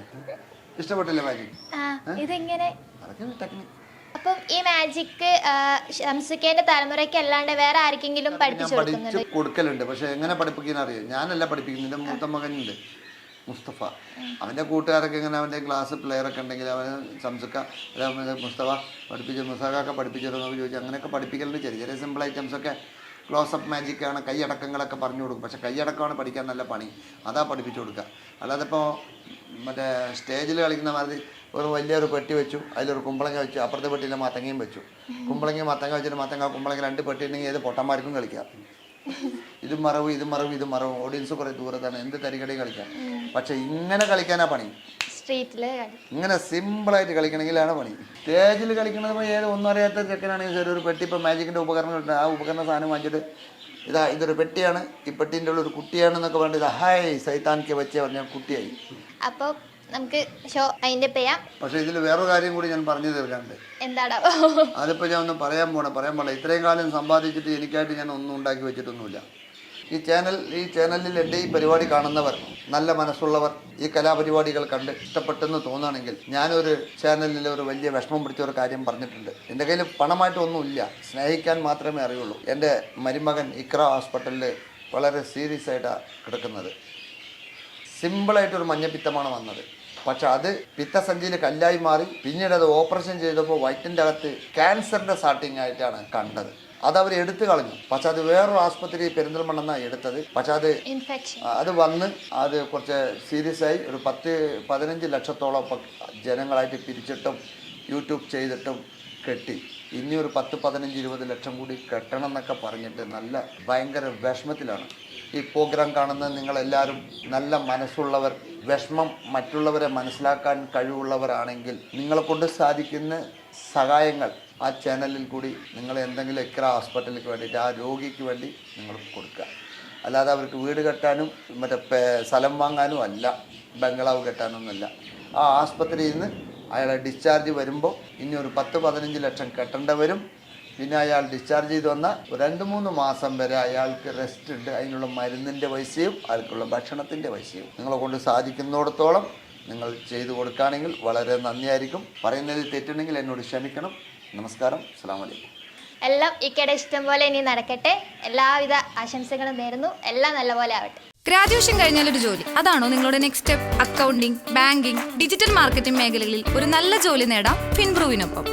ഇഷ്ടപ്പെട്ടില്ലേ മാജിക്? ഇതെങ്ങനെ? അപ്പം ഈ മാജിക് ഷംസുഖേന്റെ തലമുറയ്ക്ക് അല്ലാണ്ട് വേറെ ആർക്കെങ്കിലും പഠിപ്പിച്ചു കൊടുക്കലുണ്ട്. പക്ഷെ എങ്ങനെ പഠിപ്പിക്കുന്ന അറിയാം? ഞാനല്ല പഠിപ്പിക്കുന്നത്. എൻ്റെ മൂത്ത മകനുണ്ട് മുസ്തഫ. അവൻ്റെ കൂട്ടുകാരൊക്കെ ഇങ്ങനെ അവൻ്റെ ക്ലാസ് പ്ലെയറൊക്കെ ഉണ്ടെങ്കിൽ അവന് ഷംസുഖ മുസ്തഫ പഠിപ്പിച്ചു, മുസ്തഫൊക്കെ പഠിപ്പിച്ചിരുന്നൊക്കെ ചോദിച്ചു. അങ്ങനെയൊക്കെ പഠിപ്പിക്കലുണ്ട്. ചെറിയ ചെറിയ സിമ്പിൾ ഐറ്റംസൊക്കെ ക്ലോസപ്പ് മാജിക്കാണ്, കൈയടക്കങ്ങളൊക്കെ പറഞ്ഞു കൊടുക്കും. പക്ഷേ കൈയടക്കമാണ് പഠിക്കാൻ നല്ല പണി, അതാ പഠിപ്പിച്ചു കൊടുക്കുക. അല്ലാതെ ഇപ്പോൾ മറ്റേ സ്റ്റേജിൽ കളിക്കുന്ന മാതിരി ഒരു വലിയൊരു പെട്ടി വെച്ചു, അതിലൊരു കുമ്പളങ്ങ വെച്ചു, അപ്പുറത്തെ പെട്ടിയിലെ മത്തങ്ങയും വെച്ചു. കുമ്പളങ്ങ മത്തങ്ങ വെച്ചിട്ട് കുമ്പളങ്ങ 2 പെട്ടി ഉണ്ടെങ്കിൽ ഏത് പൊട്ടന്മാർക്കും കളിക്കാം. ഇതും മറവും ഓഡിയൻസ് കുറേ ദൂരത്താണ്, എന്ത് തരികടയും കളിക്കാം. പക്ഷെ ഇങ്ങനെ കളിക്കാനാ പണി. സ്ട്രീറ്റില് ഇങ്ങനെ സിമ്പിളായിട്ട് കളിക്കണമെങ്കിലാണ് പണി. സ്റ്റേജിൽ കളിക്കണത് ഏത് ഒന്നും അറിയാത്ത ചെക്കനാണെങ്കിൽ ശരി, ഒരു പെട്ടി ഇപ്പോൾ മാജിക്കിൻ്റെ ഉപകരണം ഉണ്ട്, ആ ഉപകരണ സാധനം വാങ്ങിച്ചിട്ട് ഇതൊരു പെട്ടിയാണ്, ഈ പെട്ടീൻ്റെ ഉള്ള ഒരു കുട്ടിയാണെന്നൊക്കെ പറഞ്ഞിട്ട് ഇത് ഹായ് സൈത്താനിക്ക് വെച്ചേ പറഞ്ഞാൽ കുട്ടിയായി. അപ്പോൾ നമുക്ക് ഷോ അതിൻ്റെ ചെയ്യാം. പക്ഷേ ഇതിൽ വേറൊരു കാര്യം കൂടി ഞാൻ പറഞ്ഞു തീർക്കാനുണ്ട്. എന്താണോ അതിപ്പോൾ ഞാൻ ഒന്ന് പറയാൻ പാടില്ല. ഇത്രയും കാലം സമ്പാദിച്ചിട്ട് എനിക്കായിട്ട് ഞാൻ ഒന്നും ഉണ്ടാക്കി വെച്ചിട്ടൊന്നുമില്ല. ഈ ചാനലിൽ എൻ്റെ ഈ പരിപാടി കാണുന്നവർ, നല്ല മനസ്സുള്ളവർ, ഈ കലാപരിപാടികൾ കണ്ട് ഇഷ്ടപ്പെട്ടെന്ന് തോന്നുകയാണെങ്കിൽ, ഞാനൊരു ചാനലിൽ ഒരു വലിയ വിഷമം പിടിച്ച ഒരു കാര്യം പറഞ്ഞിട്ടുണ്ട്. എൻ്റെ കയ്യിൽ പണമായിട്ടൊന്നുമില്ല, സ്നേഹിക്കാൻ മാത്രമേ അറിയുള്ളൂ. എൻ്റെ മരുമകൻ ഇക്ര ഹോസ്പിറ്റലിൽ വളരെ സീരിയസ് ആയിട്ടാണ് കിടക്കുന്നത്. സിമ്പിളായിട്ടൊരു മഞ്ഞപ്പിത്തമാണ് വന്നത്. പക്ഷെ അത് പിത്തസഞ്ചിയിൽ കല്ലായി മാറി, പിന്നീട് അത് ഓപ്പറേഷൻ ചെയ്തപ്പോൾ വയറ്റിൻ്റെ അകത്ത് ക്യാൻസറിൻ്റെ സ്റ്റാർട്ടിങ് ആയിട്ടാണ് കണ്ടത്. അതവർ എടുത്തു കളഞ്ഞു. പക്ഷെ അത് വേറൊരു ആസ്പത്രി പെരിന്തൽമണ്ണെന്നാണ് എടുത്തത്. പക്ഷെ അത് വന്ന് അത് കുറച്ച് സീരിയസ് ആയി. ഒരു 10-15 ലക്ഷത്തോളം ജനങ്ങളായിട്ട് പിരിച്ചിട്ടും യൂട്യൂബ് ചെയ്തിട്ടും കെട്ടി. ഇനി ഒരു 10-15-20 ലക്ഷം കൂടി കെട്ടണം എന്നൊക്കെ പറഞ്ഞിട്ട് ഭയങ്കര വിഷമത്തിലാണ്. ഈ പ്രോഗ്രാം കാണുന്ന നിങ്ങളെല്ലാവരും നല്ല മനസ്സുള്ളവർ, വിഷമം മറ്റുള്ളവരെ മനസ്സിലാക്കാൻ കഴിവുള്ളവരാണെങ്കിൽ നിങ്ങളെ കൊണ്ട് സാധിക്കുന്ന സഹായങ്ങൾ ആ ചാനലിൽ കൂടി നിങ്ങൾ എന്തെങ്കിലും ഇക്ര ഹോസ്പിറ്റലിലേക്ക് വേണ്ടിയിട്ട് ആ രോഗിക്ക് വേണ്ടി നിങ്ങൾ കൊടുക്കുക. അല്ലാതെ അവർക്ക് വീട് കെട്ടാനും മറ്റേ സ്ഥലം വാങ്ങാനും അല്ല, ബംഗ്ലാവ് കെട്ടാനൊന്നുമല്ല. ആ ആസ്പത്രിയിൽ നിന്ന് അയാളെ ഡിസ്ചാർജ് വരുമ്പോൾ ഇനി ഒരു 10-15 ലക്ഷം കെട്ടേണ്ടി വരും. പിന്നെ അയാൾ ഡിസ്ചാർജ് ചെയ്ത് വന്നാൽ 2-3 മാസം വരെ അയാൾക്ക് റെസ്റ്റ് ഉണ്ട്. അതിനുള്ള മരുന്നിൻ്റെ പൈസയും അയാൾക്കുള്ള ഭക്ഷണത്തിൻ്റെ പൈസയും നിങ്ങളെ കൊണ്ട് സാധിക്കുന്നിടത്തോളം നിങ്ങൾ ചെയ്തു കൊടുക്കുകയാണെങ്കിൽ വളരെ നന്ദിയായിരിക്കും. പറയുന്നതിൽ തെറ്റുണ്ടെങ്കിൽ എന്നോട് ക്ഷമിക്കണം. നമസ്കാരം, അസ്സലാമു അലൈക്കും. എല്ലാം ഇക്കടെ ഇഷ്ടം പോലെ ഇനി നടക്കട്ടെ. എല്ലാവിധ ആശംസകളും നേരുന്നു. എല്ലാം നല്ലപോലെ ആവട്ടെ. ഗ്രാജുവേഷൻ കഴിഞ്ഞാൽ ഒരു ജോലി, അതാണോ നിങ്ങളുടെ next step? Accounting, banking, digital marketing മേഖലകളിൽ ഒരു നല്ല ജോലി നേടാം ഫിൻബ്രൂവിനൊപ്പം.